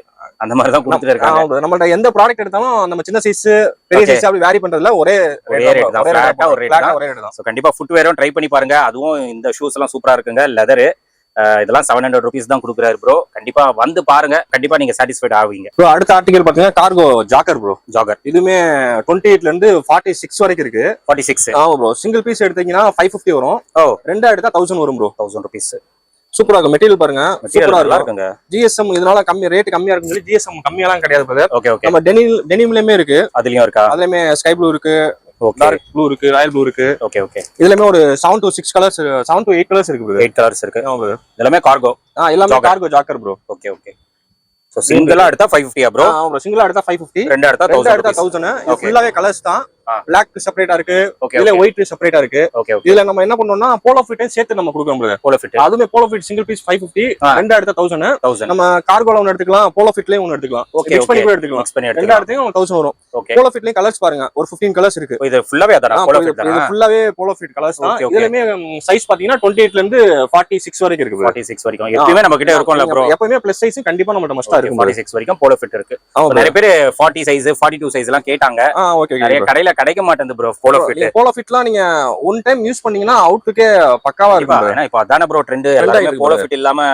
அந்த மாதிரி தான் கொடுத்துட்டு இருக்காங்க.
நம்மள்ட்ட எந்த ப்ராடக்ட் எடுத்தாலும் நம்ம சின்ன சைஸ் பெரிய சைஸ் அப்படி வேரி பண்றதுல ஒரே
ரேட் தான். ஃபிளாட்டா ஒரு ரேட் தான். சோ கண்டிப்பா ஃபுட்வேரும் ட்ரை பண்ணி பாருங்க. அதுவும் இந்த ஷூஸ் எல்லாம் சூப்பரா இருக்குங்க. லெதர் இதெல்லாம் 700 rupees தான் கொடுக்குறாரு ப்ரோ. கண்டிப்பா வந்து பாருங்க, கண்டிப்பா நீங்க சாட்டிஸ்ஃபைட் ஆவீங்க
ப்ரோ. அடுத்த ஆர்டிகல் பாத்தீங்கன்னா கார்கோ ஜாக்கர் ப்ரோ.
ஜாகர்
இதுமே 28 ல இருந்து 46 வரைக்கும் இருக்கு.
46.
ஆமா ப்ரோ. சிங்கிள் பீஸ் எடுத்தீங்கன்னா 550 வரும். ரெண்டா எடுத்தா 1000 வரும் ப்ரோ.
1000 rupees.
சூப்பரா இருக்கு மெட்டீரியல் பாருங்க, சூப்பரா
இருக்குங்க.
GSM இதனால ரேட் கம்மியா இருக்குன்னு சொல்லி GSM கம்மியாலாம் கிடையாது பிரதர்.
Okay okay.
நம்ம டெனிம்லயுமே இருக்கு.
அதுலயும் இருக்கா?
அதுலயுமே ஸ்கை ப்ளூ இருக்கு, டார்க் ப்ளூ இருக்கு, ராயல் ப்ளூ இருக்கு.
Okay okay.
இதுலமே ஒரு 7 to 6 கலர்ஸ், 7 to 8 கலர்ஸ் இருக்கு ப்ரோ.
8 கலர்ஸ் இருக்கு.
ஆமா ப்ரோ.
எல்லாமே கார்கோ.
எல்லாமே cargo jogger bro.
Okay okay. So சிங்கிளா எடுத்தா 550 ப்ரோ?
ஆமா ப்ரோ, சிங்கிளா எடுத்தா 550,
ரெண்டா எடுத்தா
1000. இது ஃபுல்லாவே கலர்ஸ் தான். Black செப்பரேட்டா இருக்கு, இதுல ஒயிட் செப்பரேட்டா இருக்கு.
Okay okay.
இதுல நம்ம என்ன பண்ணோம்னா போலோ ஃபிட் சேர்த்து நம்ம கொடுக்கறோம் ப்ரோ.
போலோ ஃபிட்
அதுமே போலோ ஃபிட் சிங்கிள் பீஸ் 550, ரெண்டா எடுத்தா 1000. நம்ம கார்கோல ஒன்னு எடுத்துக்கலாம், போலோ ஃபிட்லயே ஒன்னு எடுத்துக்கலாம். மிக்ஸ் பண்ணி கூட எடுத்துக்கலாம். ரெண்டா எடுத்தீங்கன்னா 1000 வரும். போலோ ஃபிட்லயே கலர்ஸ் பாருங்க, ஒரு 15 கலர்ஸ் இருக்கு.
இது ஃபுல்லாவே அதானா போலோ ஃபிட் தானா?
இது ஃபுல்லாவே போலோ ஃபிட் கலர்ஸ் தான். இதுலமே சைஸ் பாத்தீங்கன்னா 28 ல இருந்து 46 வரைக்கும் இருக்கு.
46 வரைக்கும் எப்பவுமே நம்ம கிட்ட இருக்கும்ல ப்ரோ.
எப்பவுமே ப்ளஸ் சைஸ் கண்டிப்பா நம்மட்ட மஸ்டா இருக்கு.
46 வரைக்கும் போலோ ஃபிட் இருக்கு. நிறைய பேர் 40 சைஸ் 42 சைஸ் எல்லாம் கேட்டாங்க.
ஓகே.
நிறைய கடையில கிடைக்க மாட்டேங்குது ப்ரோ போலோ ஃபிட்.
போலோ ஃபிட்லாம் நீங்க ஒன் டைம் யூஸ் பண்ணீங்கன்னா அவுட்லுக்கே பக்காவா இருக்கும்.
ஏன்னா இப்போ அதான ப்ரோ ட்ரெண்ட். எல்லாமே போலோ ஃபிட் இல்லாம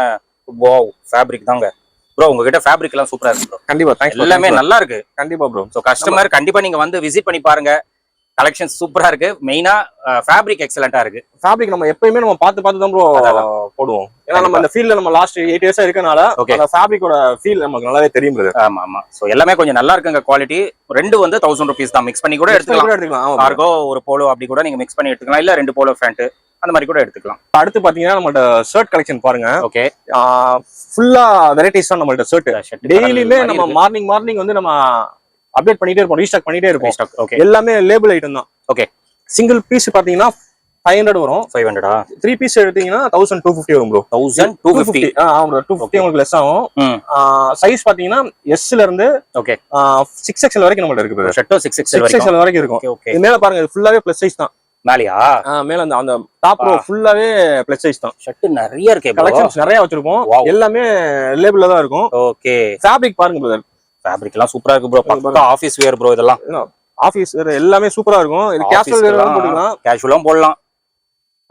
வாவ் ஃபேப்ரிக் தாங்க ப்ரோ. உங்ககிட்ட ஃபேப்ரிக் எல்லாம் சூப்பரா இருக்கு ப்ரோ.
கண்டிப்பா தேங்க்ஸ்.
எல்லாமே நல்லா இருக்கு.
கண்டிப்பா ப்ரோ.
சோ கஸ்டமர் கண்டிப்பா நீங்க வந்து விசிட் பண்ணி பாருங்க. கலெக்ஷன் சூப்பரா இருக்கு. மெயினா ஃபேப்ரிக் எக்ஸலென்ட்டா இருக்கு.
ஃபேப்ரிக் நம்ம எப்பயுமே நம்ம பார்த்து தான் ப்ரோ போடுவோம். ஏன்னா நம்ம இந்த ஃபீல்ட்ல நம்ம லாஸ்ட் 8 இயர்ஸா இருக்கனால அந்த ஃபேப்ரிக்கோட ஃபீல் நமக்கு நல்லாவே தெரியும் ப்ரோ.
ஆமா ஆமா. சோ எல்லாமே கொஞ்சம் நல்லா இருக்குங்க குவாலிட்டி. ரெண்டு வந்து 1000 rupees தான். மிக்ஸ் பண்ணி கூட எடுத்துக்கலாம். கார்கோ ஒரு போலோ அப்படி கூட நீங்க மிக்ஸ் பண்ணி எடுத்துக்கலாம். இல்ல ரெண்டு போலோ ஃபேண்ட் அந்த மாதிரி கூட எடுத்துக்கலாம்.
அடுத்து பாத்தீங்கன்னா நம்மளோட ஷர்ட் கலெக்ஷன் பாருங்க.
ஓகே.
ஃபுல்லா வெரைட்டிஸ் தான் நம்மளோட ஷர்ட். டெய்லியுமே நம்ம மார்னிங் வந்து நம்ம அப்டேட் பண்ணிட்டே இருப்போம், ரீஸ்டாக் பண்ணிட்டே இருப்போம். எல்லாமே லேபிள் ஐட்டம் தான்.
ஓகே.
சிங்கிள் பீஸ் பாத்தீங்கன்னா 500 வரும்.
500.
3 பீஸ் எடுத்தீங்கன்னா 1250 வரும் ப்ரோ.
1250.
ஆமா ப்ரோ, 250 உங்களுக்கு லெஸ் ஆகும். சைஸ் பாத்தீங்கன்னா S ல இருந்து
ஓகே
6XL வரைக்கும் நம்மட்ட இருக்கு ப்ரோ.
ஷர்ட் 6XL
வரைக்கும் இருக்கும். இது மேல பாருங்க, இது ஃபுல்லாவே ப்ளஸ் சைஸ் தான்.
மேலயா?
மேல அந்த டாப் ரோ ஃபுல்லாவே ப்ளஸ் சைஸ் தான்.
ஷர்ட் நிறைய இருக்கு.
கலெக்ஷன்ஸ் நிறைய வச்சிருக்கோம். எல்லாமே லேபிள்ல தான் இருக்கும்.
ஓகே.
ஃபேப்ரிக் பாருங்க ப்ரோ.
ஃபேப்ரிக் எல்லாம் சூப்பரா இருக்கு ப்ரோ. பக்கா ஆபீஸ் வேர் ப்ரோ. இதெல்லாம்
ஆபீஸ் வேர் எல்லாமே சூப்பரா இருக்கும். இது கேஷுவல் வேர்லாம் போட்டுக்கலாம்,
கேஷுவலும் போடலாம்.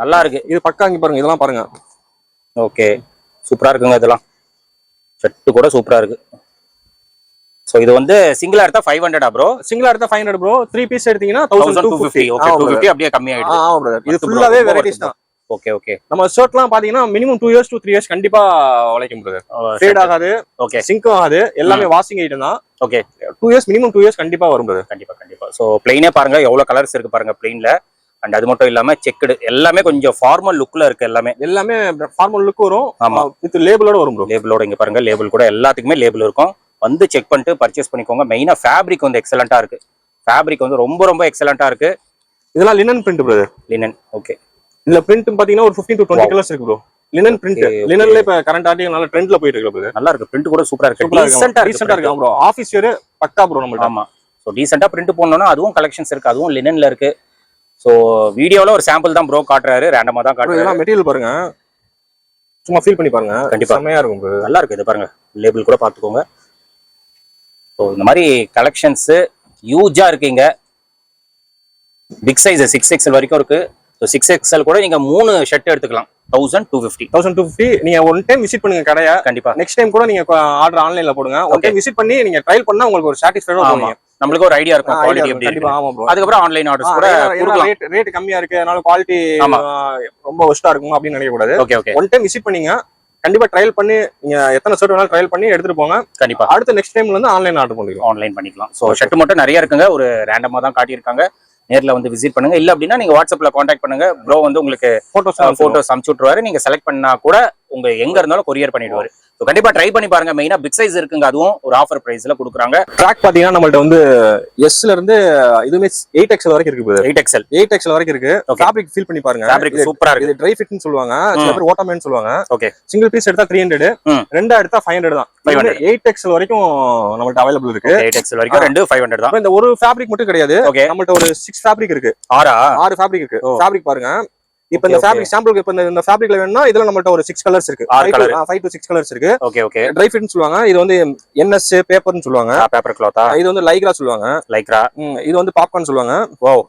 நல்லா இருக்கு.
இது பக்கா இங்க பாருங்க, இதெல்லாம் பாருங்க.
ஓகே சூப்பரா இருக்குங்க. இதெல்லாம் ஷர்ட் கூட சூப்பரா இருக்கு. சோ இது வந்து சிங்கிளா எடுத்தா 500 ப்ரோ?
சிங்கிளா எடுத்தா 500 ப்ரோ. 3 பீஸ் எடுத்தீங்கன்னா 1250.
ஓகே 250 அப்படியே கம்மி ஆயிடுது.
ஆமா பிரதர். இது ஃபுல்லாவே வெரைட்டிஸ் தான்.
Okay okay.
நம்ம ஷர்ட்லாம் பாத்தீங்கன்னா மினிமம் 2 இயர்ஸ் to 3 இயர்ஸ் கண்டிப்பா உழைக்கும் பிரதர். ஃபேட் ஆகாது. ஓகே. சிங்க் ஆகாது. எல்லாமே வாஷிங் ஐட்டம் தான்.
ஓகே.
2 இயர்ஸ் மினிமம் 2 இயர்ஸ் கண்டிப்பா வரும் பிரதர்.
கண்டிப்பா. சோ ப்ளைனே பாருங்க எவ்வளவு கலர்ஸ் இருக்கு பாருங்க ப்ளைன்ல. அண்ட் அது மட்டும் இல்லாம செக்குடு எல்லாமே கொஞ்சம் ஃபார்மல் லுக்ல இருக்கு.
எல்லாமே ஃபார்மல் லுக் வரும். ஆமா, வித் லேபிளோட வரும் ப்ரோ.
லேபிளோட இங்க பாருங்க, லேபிள் கூட எல்லாத்துக்குமே லேபிள் இருக்கும். வந்து செக் பண்ணிட்டு பர்ச்சேஸ் பண்ணிக்கோங்க. மெயினா ஃபேப்ரிக் வந்து எக்ஸலென்ட்டா இருக்கு. ஃபேப்ரிக் வந்து ரொம்ப எக்ஸலென்ட்டா இருக்கு.
இதெல்லாம் linen print brother.
Linen. Okay.
இதுல பிரிண்ட் பாத்தீங்கன்னா ஒரு 15 to 20 கலர்ஸ் இருக்கு ப்ரோ. Linen print. லினன்ல இப்ப கரண்ட் ஆர்டிகல் நல்ல ட்ரெண்ட்ல போயிட்டு இருக்கு பிரதர்.
நல்லா இருக்கு. பிரிண்ட் கூட சூப்பரா இருக்கு.
ரீசன்ட்டா இருக்கு ப்ரோ. ஆபீஸ் வேர் பக்கா ப்ரோ நம்மள்ட்ட.
ஆமா. ஸோ டீசெண்டாக பிரிண்ட் போடணும்னா அதுவும் கலெக்ஷன்ஸ் இருக்கு, அதுவும் லினன்ல இருக்கு. ஸோ வீடியோவில் ஒரு சாம்பிள் தான் ப்ரோ காட்டுறாரு, ரேண்டமாக தான் காட்டுறாரு.
மெட்டீரியல் பாருங்க, சும்மா ஃபீல் பண்ணி பாருங்க,
கண்டிப்பா
செம்மையா இருக்கும் bro.
நல்லா இருக்கு. இது பாருங்க, லேபிள் கூட பார்த்துக்கோங்க. ஸோ இந்த மாதிரி கலெக்ஷன்ஸ் ஹியூஜா இருக்குங்க. பிக் சைஸ் 6XL வரைக்கும் இருக்கு. ஸோ 6XL கூட நீங்க 3 ஷர்ட் எடுத்துக்கலாம். 1250
நீங்க ஒன் டைம் விசிட் பண்ணுங்க கடையை.
கண்டிப்பா
நெக்ஸ்ட் டைம் கூட நீங்க ஆர்டர் ஆன்லைன்ல போடுங்க. ஒன் டைம் விசிட் பண்ணி நீங்க ட்ரைல் பண்ணா உங்களுக்கு ஒரு சாட்டிஸ்ஃபைடா இருக்கும்.
நம்மளுக்கு ஒரு ஐடியா இருக்கும் குவாலிட்டி எப்படி இருக்கு.
ஆமா ப்ரோ.
அதுக்கப்புறம் ஆன்லைன் ஆர்டர்ஸ் கூட கொடுக்கலாம்.
ரேட் கம்மியா இருக்கு, அதனால குவாலிட்டி ரொம்ப ஒஸ்டா இருக்கும் அப்படின்னு நினைக்க கூடாது.
Okay okay.
One time visit பண்ணீங்க, கண்டிப்பா ட்ரைல் பண்ணி நீங்க எத்தனை ஷர்ட் வேணாலும் ட்ரைல் பண்ணி எடுத்துட்டு போங்க.
கண்டிப்பா
அடுத்த நெக்ஸ்ட் டைம்ல இருந்து ஆன்லைன் ஆர்டர் பண்ணிக்கலாம்.
ஆன்லைன் பண்ணிக்கலாம். ஸோ ஷர்ட் மட்டும் நிறைய இருக்குங்க, ஒரு ரேண்டமா தான் காட்டியிருக்காங்க. நேர்ல வந்து விசிட் பண்ணுங்க. இல்ல அப்படின்னா நீங்க வாட்ஸ்அப்ல கான்டாக்ட் பண்ணுங்க. ப்ரோ வந்து உங்களுக்கு போட்டோஸ் அனுப்பிச்சு விட்டுருவாரு. நீங்க செலக்ட் பண்ணா கூட உங்க எங்க இருந்தாலும் கொரியர் பண்ணிடுவாரு. ஸோ கண்டிப்பா ட்ரை பண்ணி பாருங்க. மெயினா பிக் சைஸ் இருக்குங்க, அதுவும் ஒரு ஆஃபர் பிரைஸ்ல கொடுக்குறாங்க.
ட்ராக் பாத்தீங்கன்னா நம்மள்ட்ட வந்து எஸ்ல இருந்து இதுமே 8XL வரைக்கும் இருக்கு. 8XL வரைக்கும் இருக்கு. ஃபேப்ரிக் ஃபீல் பண்ணி பாருங்க,
ஃபேப்ரிக் சூப்பரா இருக்கு.
இது ட்ரை ஃபிட்னு சொல்லுவாங்க, சில பேர் ஓட்டோமேன் சொல்லுவாங்க.
ஓகே.
சிங்கிள் பீஸ் எடுத்தா 300, ரெண்டா எடுத்தா 500 தான். 8XL வரைக்கும் நம்மள்ட்ட அவைலபிள் இருக்கு.
8XL வரைக்கும் 500 தான்.
இந்த ஒரு ஃபேப்ரிக் மட்டும் கிடையாது, நம்மள்ட்ட ஒரு 6 ஃபேப்ரிக் இருக்கு. 6 ஃபேப்ரிக் இருக்கு. ஃபேப்ரிக் பாருங்க. இப்ப இந்த ஃபேப்ரிக் சாம்பிளுக்கு இப்ப இந்த ஃபேப்ரிக்ல வேணும்னா இதுல நம்மள்ட்ட ஒரு 6 கலர்ஸ் இருக்கு. 5 to 6 கலர்ஸ் இருக்கு.
Okay okay.
ட்ரை ஃபிட்னு சொல்லுவாங்க. இது வந்து NS பேப்பர்னு சொல்லுவாங்க.
பேப்பர் கிளாத்தா.
இது வந்து லைக்ரா சொல்லுவாங்க.
லைக்ரா.
இது வந்து பாப்கார்ன் சொல்லுவாங்க.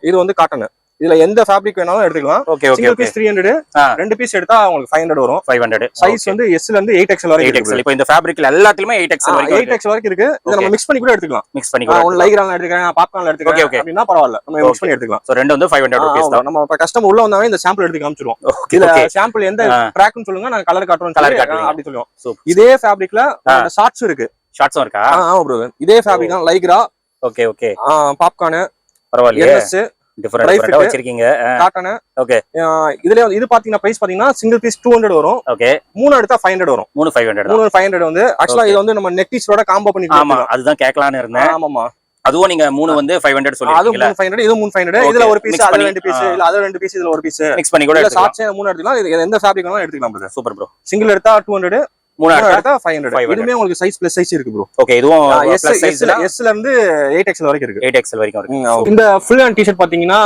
இது வந்து காட்டன். இதுல எந்த ஃபேப்ரிக் வேணாலும் எடுத்துக்கலாம்.
Okay okay.
சிங்கிள் பீஸ் 300, ரெண்டு பீஸ் எடுத்தா உங்களுக்கு 500 வரும்.
500.
சைஸ் வந்து S ல இருந்து 8XL வரைக்கும் இருக்கு.
இப்போ இந்த ஃபேப்ரிக்ல எல்லாத்துலயுமே 8XL
வரைக்கும் இருக்கு. இத நம்ம மிக்ஸ் பண்ணி கூட எடுத்துக்கலாம்.
மிக்ஸ் பண்ணி கூட
ஒன்னு லைக்ரால எடுத்துக்கலாம், பாப்கார்ன்ல எடுத்துக்கலாம் அப்படினா பரவாயில்லை, நம்ம மிக்ஸ் பண்ணி எடுத்துக்கலாம்.
சோ ரெண்டு வந்து 500 ரூபீஸ் தான்.
நம்ம இப்ப கஸ்டமர் உள்ள வந்தாவே இந்த சாம்பிள் எடுத்து காமிச்சிடுவோம். இதுல சாம்பிள் எந்த ட்ராக்னு சொல்லுங்க, நான் கலர் காட்டுறோம் அப்படி சொல்லுவோம். இதே ஃபேப்ரிக்ல ஷார்ட்ஸ் இருக்கு.
ஷார்ட்ஸும் இருக்கா?
ஆமா ப்ரோ. இதே ஃபேப்ரிக் தான், லைக்ரா.
Okay okay.
பாப்கார்ன்
பரவாயில்லையே.
NS
டிஃபரண்ட் வச்சிருக்கீங்க.
காட்டன்.
ஓகே.
இதுல இது பாத்தீங்கன்னா பிரைஸ் பாத்தீங்கன்னா சிங்கிள் பீஸ் 200 வரும்.
ஓகே.
3 எடுத்தா 500 வரும்.
3 500.
3 500 வந்து ஆக்சுவலா இது வந்து நம்ம நெக் பீஸோட காம்போ பண்ணி.
ஆமா, அதுதான் கேட்கலாம்னு இருந்தேன்.
ஆமாமா.
அதுவும் நீங்க 3 வந்து 500 சொல்லிருக்கீங்க.
அது 3 500, இது 3 500. இதுல ஒரு பீஸ், அதுல ரெண்டு பீஸ், இல்ல அதுல ரெண்டு பீஸ், இதுல ஒரு பீஸ்
மிக்ஸ் பண்ணி கூட எடுத்துக்கலாம்.
ஷார்ட்ஸ் 3 எடுத்துக்கலாம். இது எந்த ஃபேப்ரிக் வேணாலும் எடுத்துக்கலாம் ப்ரோ.
Super bro.
சிங்கிள் எடுத்தா 200,
3 எடுத்தா
500. இதுமே உங்களுக்கு சைஸ் பிளஸ் சைஸ் இருக்கு ப்ரோ.
ஓகே. இதுவும் பிளஸ் சைஸ்ல
S ல இருந்து 8XL வரைக்கும் இருக்கு.
8XL வரைக்கும் இருக்கு.
இந்த ஃபுல் ஹேண்ட் டி-ஷர்ட் பாத்தீங்கன்னா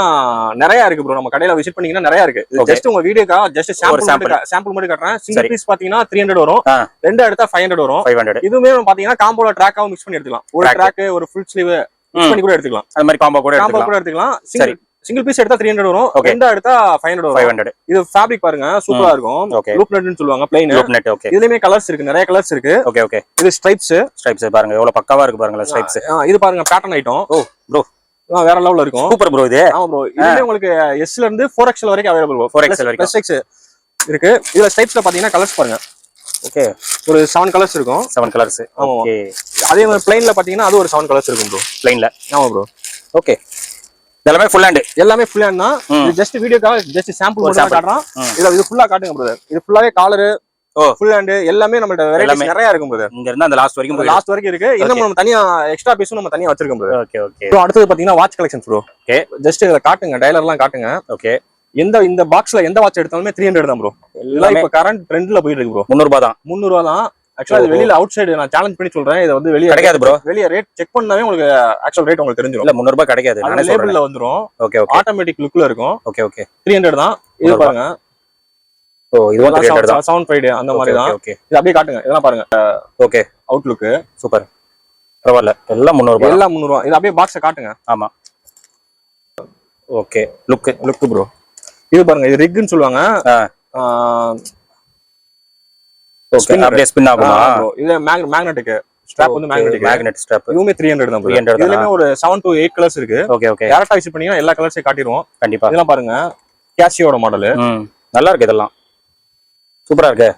நிறைய இருக்கு ப்ரோ. நம்ம கடையில விசிட் பண்ணீங்கன்னா நிறைய இருக்கு. ஜஸ்ட் உங்க வீடியோக்கா ஜஸ்ட் சாம்பிள் மட்டும் காட்டுறேன். சிங்கிள் பீஸ் பாத்தீங்கன்னா 300 வரும். ரெண்டு எடுத்தா 500 வரும். 500. இதுமே பாத்தீங்கன்னா காம்போல ட்ராக்காவும் மிக்ஸ் பண்ணி எடுத்துக்கலாம். ஒரு ட்ராக், ஒரு ஃபுல் ஸ்லீவ் மிக்ஸ் பண்ணி கூட எடுத்துக்கலாம்.
அந்த மாதிரி காம்போ கூட எடுத்துக்கலாம்.
சரி. சிங்கிள் பீஸ் எடுத்தா 300 வரும். ரெண்டா எடுத்தா 500 வரும். 500. இது ஃபேப்ரிக் பாருங்க, சூப்பரா இருக்கும். லூப் நட்னு சொல்லுவாங்க, ப்ளைன் லூப் நட். ஓகே. இதுலயே கலர்ஸ் இருக்கு, நிறைய கலர்ஸ் இருக்கு.
Okay okay.
இது ஸ்ட்ரைப்ஸ்
பாருங்க எவ்வளவு பக்காவா இருக்கு பாருங்க ஸ்ட்ரைப்ஸ்.
இது பாருங்க பேட்டர்ன் ஐட்டம். ஓ ப்ரோ, வேற லெவல்ல இருக்கும்.
சூப்பர் ப்ரோ இது.
ஆமா ப்ரோ. இதுலயே உங்களுக்கு S ல இருந்து 4XL வரைக்கும் அவேலபிள் ப்ரோ.
4XL வரைக்கும்
+X இருக்கு. இதுல ஸ்ட்ரைப்ஸ்ல பாத்தீங்கன்னா கலர்ஸ் பாருங்க. ஓகே. ஒரு 7 கலர்ஸ் இருக்கும். 7 கலர்ஸ். ஓகே. அதே மாதிரி ப்ளைன்ல பாத்தீங்கன்னா அது ஒரு 7 கலர்ஸ் இருக்கும் ப்ரோ. ப்ளைன்ல. ஆமா ப்ரோ. ஓகே.
எல்லாமே ஃபுல் ஹேண்ட்.
எல்லாமே ஃபுல் ஹேண்ட் தான். இது ஜஸ்ட் வீடியோக்காக ஜஸ்ட் சாம்பிள் மட்டும் காட்டுறோம். இது ஃபுல்லா காட்டுங்க பிரதர். இது ஃபுல்லாவே காலர், ஃபுல் ஹேண்ட் எல்லாமே நம்மள்ட்ட வெரைட்டிஸ் நிறைய இருக்கும் பிரதர்.
இங்க இருந்து அந்த லாஸ்ட் வரைக்கும்
இருக்கு. இன்னும் நம்ம தனியா எக்ஸ்ட்ரா பீஸும் நம்ம தனியா வச்சிருக்கோம் பிரதர்.
Okay okay.
ஸோ அடுத்து பாத்தீங்கன்னா watch collections bro.
Okay.
Just இத காட்டுங்க, டயலர்லாம் காட்டுங்க.
ஓகே.
இந்த பாக்ஸ்ல எந்த வாட்ச் எடுத்தாலுமே 300 தான் ப்ரோ. எல்லாம் இப்ப கரண்ட் ட்ரெண்ட்ல போயிட்டு இருக்கு ப்ரோ.
300 ரூபாய் தான்.
300 ரூபாய் தான். ஆக்சுவலா இது வெளியில அவுட் சைடு நான் சேலஞ்ச் பண்ணி சொல்றேன். இது வந்து வெளிய
கிடைக்காது ப்ரோ.
வெளிய ரேட் செக் பண்ணாவே உங்களுக்கு ஆக்சுவல் ரேட் உங்களுக்கு தெரிஞ்சிரும்.
இல்ல 300 ரூபாய் கிடைக்காது.
நானே லேபிள்ல வந்துரும்.
Okay okay.
ஆட்டோமேட்டிக் லுக்ல இருக்கும்.
Okay okay.
300 தான். இது பாருங்க.
ஓ இது 300 தான்.
சவுண்ட் ஃபைட் அந்த மாதிரி தான்.
ஓகே.
இது அப்படியே காட்டுங்க. இதெல்லாம் பாருங்க.
ஓகே.
Outlook
super. பரவாயில்ல. எல்லாம் 300 ரூபாய்.
எல்லாம் 300 ரூபாய். இது அப்படியே பாக்ஸை காட்டுங்க.
ஆமா. ஓகே.
Look bro. இது பாருங்க, இது ரிக்னு சொல்லுவாங்க.
ஓகே. அப்படியே ஸ்பின் ஆகுமா?
இது மேக்னெட்டிக் ஸ்ட்ராப் வந்து
மேக்னெட் ஸ்ட்ராப்.
இதுமே 300 தான். 300 தான். இதுலயே ஒரு 7 to 8 கலர்ஸ் இருக்கு.
Okay okay.
டைரக்டா விசிட் பண்ணீங்கன்னா எல்லா கலர்ஸையும் காட்டிடுவோம்.
கண்டிப்பா.
இதெல்லாம் பாருங்க, கேஷியோட மாடல்.
நல்லா இருக்கு. இதெல்லாம் சூப்பரா இருக்கு.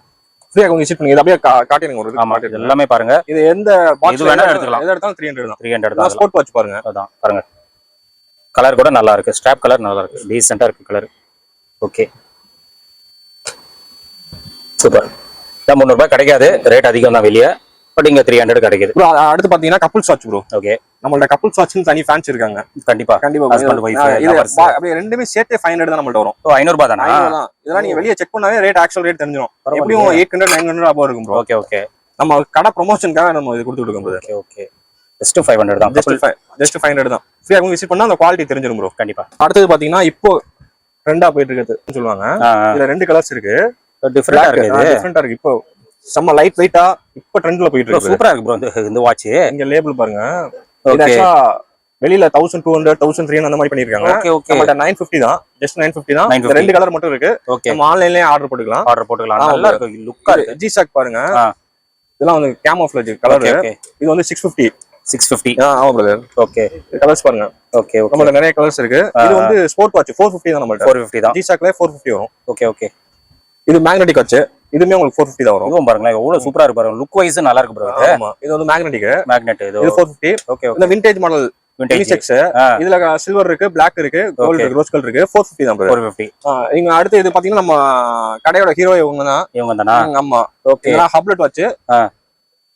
ஃப்ரீயா கொஞ்சம் விசிட் பண்ணுங்க. இது அப்படியே காட்டிடுங்க ஒரு.
ஆமா, இது எல்லாமே பாருங்க.
இது எந்த பாக்ஸ்
இது வேணா எடுத்துக்கலாம்.
எது எடுத்தாலும் 300 தான்.
300 தான்.
ஸ்போர்ட் வாட்ச் பாருங்க.
அதான் பாருங்க. கலர் கூட நல்லா இருக்கு. ஸ்ட்ராப் கலர் நல்லா இருக்கு. டீசென்ட்டா இருக்கு கலர். ஓகே. சூப்பர். 300 ரூபாய் கிடைக்காது. ரேட் அதிகம் தான் வெளியே. பட் இங்க 300 கிடைக்குது.
ப்ரோ அடுத்து பாத்தீங்கன்னா கப்புள்ஸ் வாட்ச் ப்ரோ.
ஓகே.
நம்மள்ட்ட கப்புள்ஸ் வாட்ச்னு தனி ஃபேன்ஸ் இருக்காங்க.
கண்டிப்பா. ஹஸ்பண்ட் வைஃப் லவர்ஸ்
அப்படியே ரெண்டுமே சேர்த்து 500 தான் நம்மள்ட்ட வரும்.
ஓ 500 ரூபாய் தானா?
இதெல்லாம் நீங்க வெளிய செக் பண்ணாவே ரேட் ஆக்சுவல் ரேட் தெரிஞ்சிரும். எப்படியும் 800 900 ரூபாய் இருக்கும் ப்ரோ.
Okay okay.
நம்ம கடை ப்ரமோஷனுக்காக நம்ம இது கொடுத்துட்டு இருக்கோம் ப்ரோ.
Okay okay. ஜஸ்ட் 500 தான்.
ஜஸ்ட் 500 தான். ஃப்ரீயா விசிட் பண்ணா அந்த குவாலிட்டி தெரிஞ்சிரும் ப்ரோ.
கண்டிப்பா.
அடுத்தது பாத்தீங்கன்னா இப்போ ட்ரெண்டா போயிட்டு இருக்குது சொல்லுவாங்க. இதுல 2 கலர்ஸ் இருக்கு.
டிஃபரெண்டா இருக்கு.
டிஃபரெண்டா இருக்கு. இப்போ செம்ம லைட் வெயிட்டா இப்போ ட்ரெண்ட்ல போயிட்டு இருக்கு.
சூப்பரா இருக்கு ப்ரோ இந்த வாட்ச்.
இங்க லேபிள் பாருங்க. இது ஆக்சுவலா வெளியில 1200 1300 அந்த மாதிரி பண்ணிருக்காங்க. நம்மட்ட 950 தான். ஜஸ்ட் 950 தான். இந்த 2 கலர் மட்டும் இருக்கு. நம்ம ஆன்லைன்லயே ஆர்டர் போட்டுக்கலாம்.
நல்லா இருக்கு. லுக்கா இருக்கு.
ஜி-ஷாக் பாருங்க. இதெல்லாம் வந்து கேமோஃப்ளேஜ் கலர். இது வந்து 650. ஆமா பிரதர். ஓகே. கலர்ஸ் பாருங்க. ஓகே. நம்மட்ட நிறைய கலர்ஸ் இருக்கு. இது வந்து ஸ்போர்ட் வாட்ச் 450 தான் நம்மட்ட. 450 தான். ஜி-ஷாக்ல 450 வரும்.
ஓகே. இது
மேக்னெட்டிக் வாட்ச். இதுமே உங்களுக்கு 450 தான் வரும்.
இதுவும் பாருங்க எவ்வளவு சூப்பரா இருக்கு பாருங்க. லுக் வைஸ் நல்லா இருக்கு ப்ரோ.
ஆமா. இது வந்து மேக்னெட். இது 450.
ஓகே.
இந்த விண்டேஜ் மாடல் யூனிசெக்ஸ். இதுல சில்வர் இருக்கு, பிளாக் இருக்கு, கோல்ட் இருக்கு, ரோஸ் கலர் இருக்கு. 450 தான் ப்ரோ. 450. இங்க அடுத்து இது பாத்தீங்கன்னா நம்ம கடையோட ஹீரோ இவங்க தானா? ஆமா. ஓகே. இதெல்லாம் ஹப்லெட் வாட்ச்.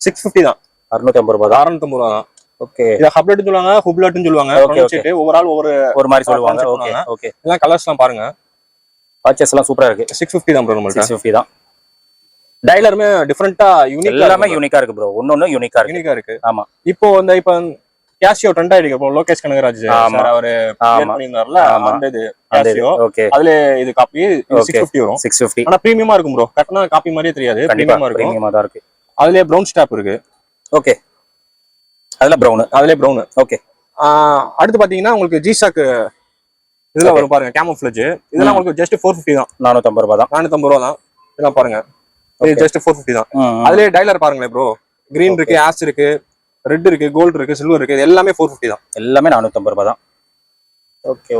650 தான். 650 ரூபாய். 650 ரூபாய் தான். ஓகே. இத ஹப்லெட்னு சொல்லுவாங்க, ஹுப்லெட்னு சொல்லுவாங்க. ஓவரால் ஒரு மாதிரி சொல்லுவாங்க. ஓகே. இதெல்லாம் கலர்ஸ்லாம் பாருங்க.
வாட்சஸ் எல்லாம் சூப்பரா இருக்கு.
650 தான் ப்ரோ. நம்மள்ட்ட
650 தான்.
டயலருமே டிஃபரெண்டா யூனிக்கா
எல்லாமே யூனிக்கா இருக்கு ப்ரோ. ஒண்ணொண்ணு யூனிக்கா இருக்கு. ஆமா.
இப்போ கேஷியோ ட்ரெண்ட் ஆயிருக்கு ப்ரோ. லோகேஷ் கனகராஜ் சார் அவரு பண்ணிருந்தாருல அந்த இது கேஷியோ. அதுல இது காப்பி 650 வரும். 650. ஆனா பிரீமியமா இருக்கும் ப்ரோ. கட்டனா காப்பி மாதிரியே தெரியாது. பிரீமியமா இருக்கும். பிரீமியமா தான் இருக்கு. அதுலயே பிரவுன் ஸ்டாப் இருக்கு. ஓகே. அதுல பிரவுன். ஓகே. அடுத்து பாத்தீங்கன்னா உங்களுக்கு ஜி-ஷாக் இதெல்லாம் வரும் பாருங்க. கேமோஃப்ளேஜ் இதெல்லாம் உங்களுக்கு ஜஸ்ட் 450 தான். 450 ரூபாய் தான். 450 ரூபாய் தான். இதெல்லாம் பாருங்க. இது ஜஸ்ட் 450 தான். அதுலயே டயலர் பாருங்களேன் ப்ரோ. கிரீன் இருக்கு, ஆஷ் இருக்கு, ரெட் இருக்கு, கோல்ட் இருக்கு, சில்வர் இருக்கு. இது எல்லாமே 450 தான். எல்லாமே 450 ரூபாய் தான்.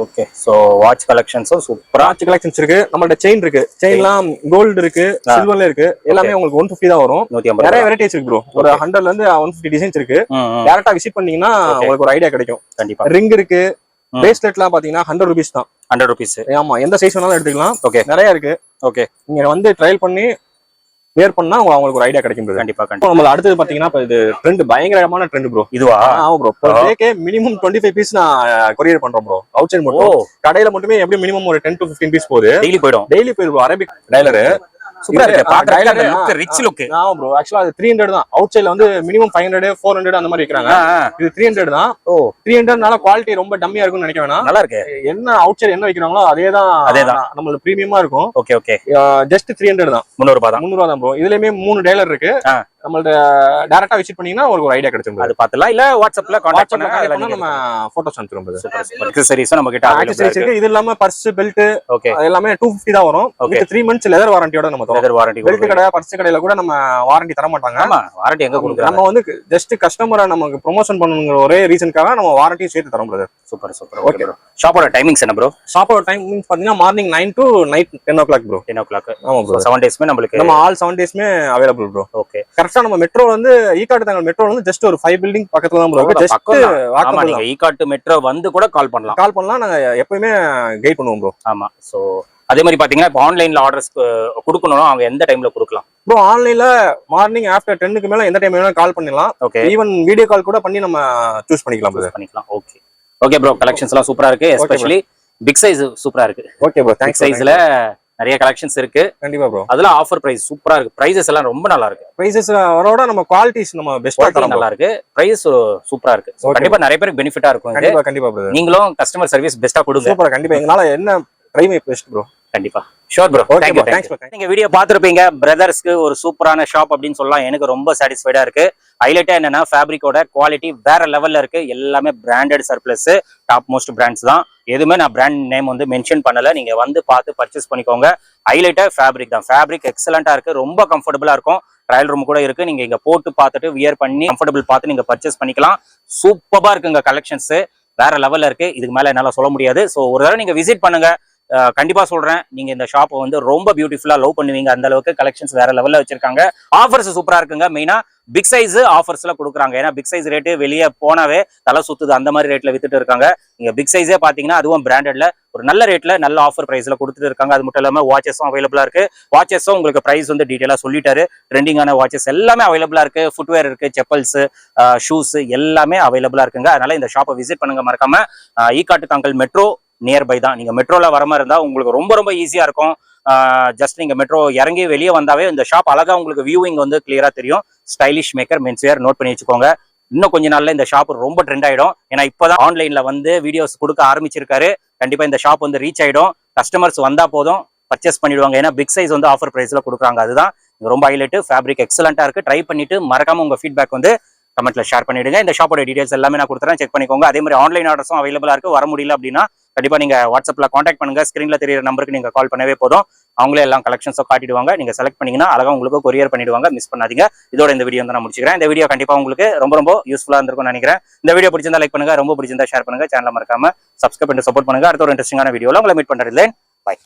ஓகே. சோ வாட்ச் கலெக்ஷன்ஸும் சூப்பரா வாட்ச் கலெக்ஷன்ஸ் இருக்கு. நம்மள்ட்ட செயின் இருக்கு. செயின்லாம் கோல்ட் இருக்கு, சில்வர்ல இருக்கு. எல்லாமே உங்களுக்கு 150 தான் வரும். 150. நிறைய வெரைட்டிஸ் இருக்கு ப்ரோ. ஒரு 100ல இருந்து 150 டிசைன்ஸ் இருக்கு. டைரக்டா விசிட் பண்ணீங்கன்னா உங்களுக்கு ஒரு ஐடியா கிடைக்கும். கண்டிப்பா. ரிங் இருக்கு. பிரேஸ்லெட்லாம் பாத்தீங்கன்னா 100 ரூபீஸ் தான். 100 ரூபீஸ். ஆமா. எந்த சைஸ் வேணாலும் எடுத்துக்கலாம். ஓகே. நிறைய இருக்கு. ஓகே. நீங்க வந்து ட்ரையல் பண்ணி வேர் பண்ணா உங்களுக்கு ஒரு ஐடியா கிடைக்கும். கண்டிப்பா. நம்ம அடுத்து பாத்தீங்கன்னா இது ட்ரெண்ட் பயங்கரமான ட்ரெண்ட் ப்ரோ. இதுவா? ஆமா bro. per day minimum 25 piece நான் கொரியர் பண்றோம் ப்ரோ. அவுட் சைடு மட்டும். கடையில மட்டுமே எப்படி மினிமம் ஒரு 10 to 15 பீஸ் போகுது. டெய்லி போயிடும். அரபிக் டயலர் சூப்பரா இருக்கு. பாக்குறதுக்கு அந்த லுக் ரிச் லுக். ஆமா ப்ரோ. एक्चुअली அது 300 தான். அவுட் சைடுல வந்து மினிமம் 500 400 அந்த மாதிரி விக்கறாங்க. இது 300 தான். 300னால குவாலிட்டி ரொம்ப டம்மியா இருக்கும்னு நினைக்க வேணாம். நல்லா இருக்கு. என்ன அவுட் சைடு என்ன விக்கறாங்களோ அதே தான் நம்மளுக்கு பிரீமியமா இருக்கும். ஓகே. ஜஸ்ட் 300 தான். 300 ரூபாய் தான். 300 தான் ப்ரோ. இதுலயுமே 3 டயலர் இருக்கு. நம்மள்ட்ட டைரக்டா விசிட் பண்ணீங்கன்னா ஒரு ஐடியா கிடைச்சிரும். அது பார்த்தலாம். இல்ல வாட்ஸ்அப்ல கான்டாக்ட் பண்ணா நம்ம போட்டோஸ் அனுப்புறோம். சூப்பர். அக்சஸரீஸ் நம்ம கிட்ட அவைலபிள் இருக்கு. இது இல்லாம பர்ஸ், பெல்ட் எல்லாமே 250 தான் வரும். வித் 3 months லெதர் வாரண்டியோட நம்ம தரோம். Leather warranty. பெல்ட் கடை, பர்ஸ் கடையில கூட நம்ம வாரண்டி தர மாட்டாங்க. ஆமா. வாரண்டி எங்க கொடுக்குறாங்க? நம்ம வந்து ஜஸ்ட் கஸ்டமரை நமக்கு ப்ரொமோஷன் பண்ணனுங்கிற ஒரே ரீசன்க்காக நம்ம வாரண்டி சேர்த்து தரோம் பிரதர். சூப்பர். Okay bro. ஷாப்போட டைமிங்ஸ் என்ன ப்ரோ? ஷாப்போட டைமிங்ஸ் பாத்தீங்கன்னா morning 9 to night 10 o'clock bro. 10 o'clock. ஆமா ப்ரோ. 7 டேஸ்மே நமக்கு நம்ம ஆல் 7 டேஸ்மே அவைலபிள் ப்ரோ. ஓகே. கரெக்ட்டா நம்ம மெட்ரோல வந்து ஈகாட் தாங்கல் மெட்ரோல வந்து ஜஸ்ட் ஒரு 5 பில்டிங் பக்கத்துல தான் ப்ரோ இருக்கு. ஜஸ்ட் ஆமா. நீங்க ஈகாட் மெட்ரோ வந்து கூட கால் பண்ணலாம். நாங்க எப்பவுமே கைட் பண்ணுவோம் ப்ரோ. ஆமா. சோ அதே மாதிரி பாத்தீங்கன்னா இப்போ ஆன்லைன்ல ஆர்டர்ஸ் கொடுக்கணும். அவங்க எந்த டைம்ல கொடுக்கலாம் ப்ரோ? ஆன்லைன்ல மார்னிங் ஆஃப்டர் 10க்கு மேல எந்த டைம் வேணாலும் கால் பண்ணிடலாம். ஓகே. ஈவன் வீடியோ கால் கூட பண்ணி நம்ம சூஸ் பண்ணிக்கலாம். Okay bro. கலெக்ஷன்ஸ் எல்லாம் சூப்பரா இருக்கு. எஸ்பெஷலி பிக் சைஸ் சூப்பரா இருக்கு. Okay bro. தேங்க்ஸ். சைஸ்ல நிறைய கலெக்ஷன்ஸ் இருக்கு. கண்டிப்பா ப்ரோ. அதுல ஆஃபர் பிரைஸ் சூப்பரா இருக்கு. பிரைசஸ் எல்லாம் ரொம்ப நல்லா இருக்கு. பிரைசஸ் வரோட நம்ம குவாலிட்டிஸ் நம்ம பெஸ்டா தரோம். நல்லா இருக்கு. பிரைஸ் சூப்பரா இருக்கு. கண்டிப்பா நிறைய பேருக்கு பெனிஃபிட்டா இருக்கும். கண்டிப்பா ப்ரோ. நீங்களும் கஸ்டமர் சர்வீஸ் பெஸ்டா கொடுங்க. சூப்பரா. கண்டிப்பா. எங்களால என்ன பிரைமே பெஸ்ட் ப்ரோ. கண்டிப்பா. Sure bro. தேங்க்யூ. நீங்க வீடியோ பாத்துருப்பீங்க. பிரதர்ஸ்க்கு ஒரு சூப்பரான ஷாப் அப்படின்னு சொல்லலாம். எனக்கு ரொம்ப சாட்டிஸ்ஃபைடா இருக்கு. ஹைலைட்டா என்னன்னா ஃபேப்ரிக்கோட குவாலிட்டி வேற லெவல்ல இருக்கு. எல்லாமே branded surplus, top most brands தான். எதுவுமே நான் பிராண்ட் நேம் வந்து மென்ஷன் பண்ணல. நீங்க வந்து பார்த்து பர்ச்சேஸ் பண்ணிக்கோங்க. ஹைலைட்டா ஃபேப்ரிக் தான். ஃபேப்ரிக் எக்ஸலண்டா இருக்கு. ரொம்ப கம்ஃபர்டபுளா இருக்கும். ட்ரையல் ரூம் கூட இருக்கு. நீங்க இங்க போட்டு பார்த்துட்டு வியர் பண்ணி கம்ஃபர்டபுள் பார்த்து நீங்க பர்ச்சேஸ் பண்ணிக்கலாம். சூப்பரா இருக்குங்க. கலெக்ஷன்ஸ் வேற லெவல்ல இருக்கு. இதுக்கு மேல என்னால சொல்ல முடியாது. ஸோ ஒரு தடவை நீங்க விசிட் பண்ணுங்க. கண்டிப்பா சொல்றேன். நீங்க இந்த ஷாப்பை வந்து ரொம்ப பியூட்டிஃபுல்லா லவ் பண்ணுவீங்க. அந்த அளவுக்கு கலெக்ஷன்ஸ் வேற லெவல்ல வச்சிருக்காங்க. ஆஃபர்ஸ் சூப்பரா இருக்குங்க. மெயினா பிக் சைஸ் ஆஃபர்ஸ்ல கொடுக்குறாங்க. ஏன்னா பிக் சைஸ் ரேட்டு வெளியே போனாவே தலை சுத்துது. அந்த மாதிரி ரேட்ல வித்துட்டு இருக்காங்க. நீங்க பிக் சைஸே பாத்தீங்கன்னா அதுவும் பிராண்டட்ல ஒரு நல்ல ரேட்ல நல்ல ஆஃபர் பிரைஸ்ல கொடுத்துட்டு இருக்காங்க. அது மட்டும் இல்லாம வாட்சஸும் அவைலபிளா இருக்கு. வாட்சஸும் உங்களுக்கு பிரைஸ் வந்து டீடைலா சொல்லிட்டாரு. ட்ரெண்டிங்கான வாட்சஸ் எல்லாமே அவைலபிளா இருக்கு. ஃபுட்வேர் இருக்கு, செப்பல்ஸ், ஷூஸ் எல்லாமே அவைலபிளா இருக்குங்க. அதனால இந்த ஷாப்பை விசிட் பண்ணுங்க. மறக்காம ஈகாட்டு தாங்கல் மெட்ரோ நியர்பை தான். நீங்க மெட்ரோல வர மாதிரி இருந்தா உங்களுக்கு ரொம்ப ரொம்ப ஈஸியா இருக்கும். ஜஸ்ட் நீங்க மெட்ரோ இறங்கி வெளியே வந்தாவே இந்த ஷாப் அழகா உங்களுக்கு வியூவிங் வந்து கிளியரா தெரியும். ஸ்டைலிஷ் மேக்கர் மென்ஸ்வேர் நோட் பண்ணி வச்சுக்கோங்க.
இன்னும் கொஞ்ச நாள்ல இந்த ஷாப் ரொம்ப ட்ரெண்ட் ஆயிடும். ஏன்னா இப்பதான் ஆன்லைன்ல வந்து வீடியோஸ் கொடுக்க ஆரம்பிச்சிருக்காரு. கண்டிப்பா இந்த ஷாப் வந்து ரீச் ஆயிடும். கஸ்டமர்ஸ் வந்தா போதும் பர்ச்சேஸ் பண்ணிடுவாங்க. ஏன்னா பிக் சைஸ் வந்து ஆஃபர் பிரைஸ்ல கொடுக்குறாங்க. அதுதான் ரொம்ப ஹைலைட். ஃபேப்ரிக் எக்ஸலண்டா இருக்கு. ட்ரை பண்ணிட்டு மறக்காம உங்க ஃபீட்பேக் வந்து கமெண்ட்ல ஷேர் பண்ணிடுங்க. இந்த ஷாப்போட டீடைல்ஸ் எல்லாமே நான் கொடுத்துறேன், செக் பண்ணிக்கோங்க. அதே மாதிரி ஆன்லைன் ஆர்டர்ஸும் அவைலபிளா இருக்கு. வர முடியல அப்படின்னா கண்டிப்பா நீங்க வாட்ஸ்அப்ல காண்டாக்ட் பண்ணுங்க. ஸ்கிரீன்ல தெரியுற நம்பருக்கு நீங்க கால் பண்ணவே போதும். அவங்களே எல்லாம் கலெக்ஷன்ஸோ காட்டிடுவாங்க. நீங்க செலக்ட் பண்ணீங்கன்னா அழகா உங்களுக்கு கொரியர் பண்ணிடுவாங்க. மிஸ் பண்ணாதீங்க. இதோட இந்த வீடியோ வந்து நான் முடிச்சுக்கிறேன். இந்த வீடியோ கண்டிப்பா உங்களுக்கு ரொம்ப யூஸ்ஃபுல்லா இருந்திருக்கும்னு நினைக்கிறேன். இந்த வீடியோ பிடிச்சிருந்தா லைக் பண்ணுங்க, ரொம்ப பிடிச்சிருந்தா ஷேர் பண்ணுங்க. சேனலை மறக்காம சப்ஸ்கிரைப் பண்ணி சப்போர்ட் பண்ணுங்க. அடுத்த ஒரு இன்ட்ரெஸ்டிங்கான வீடியோல உங்களை மீட் பண்றேன். பை.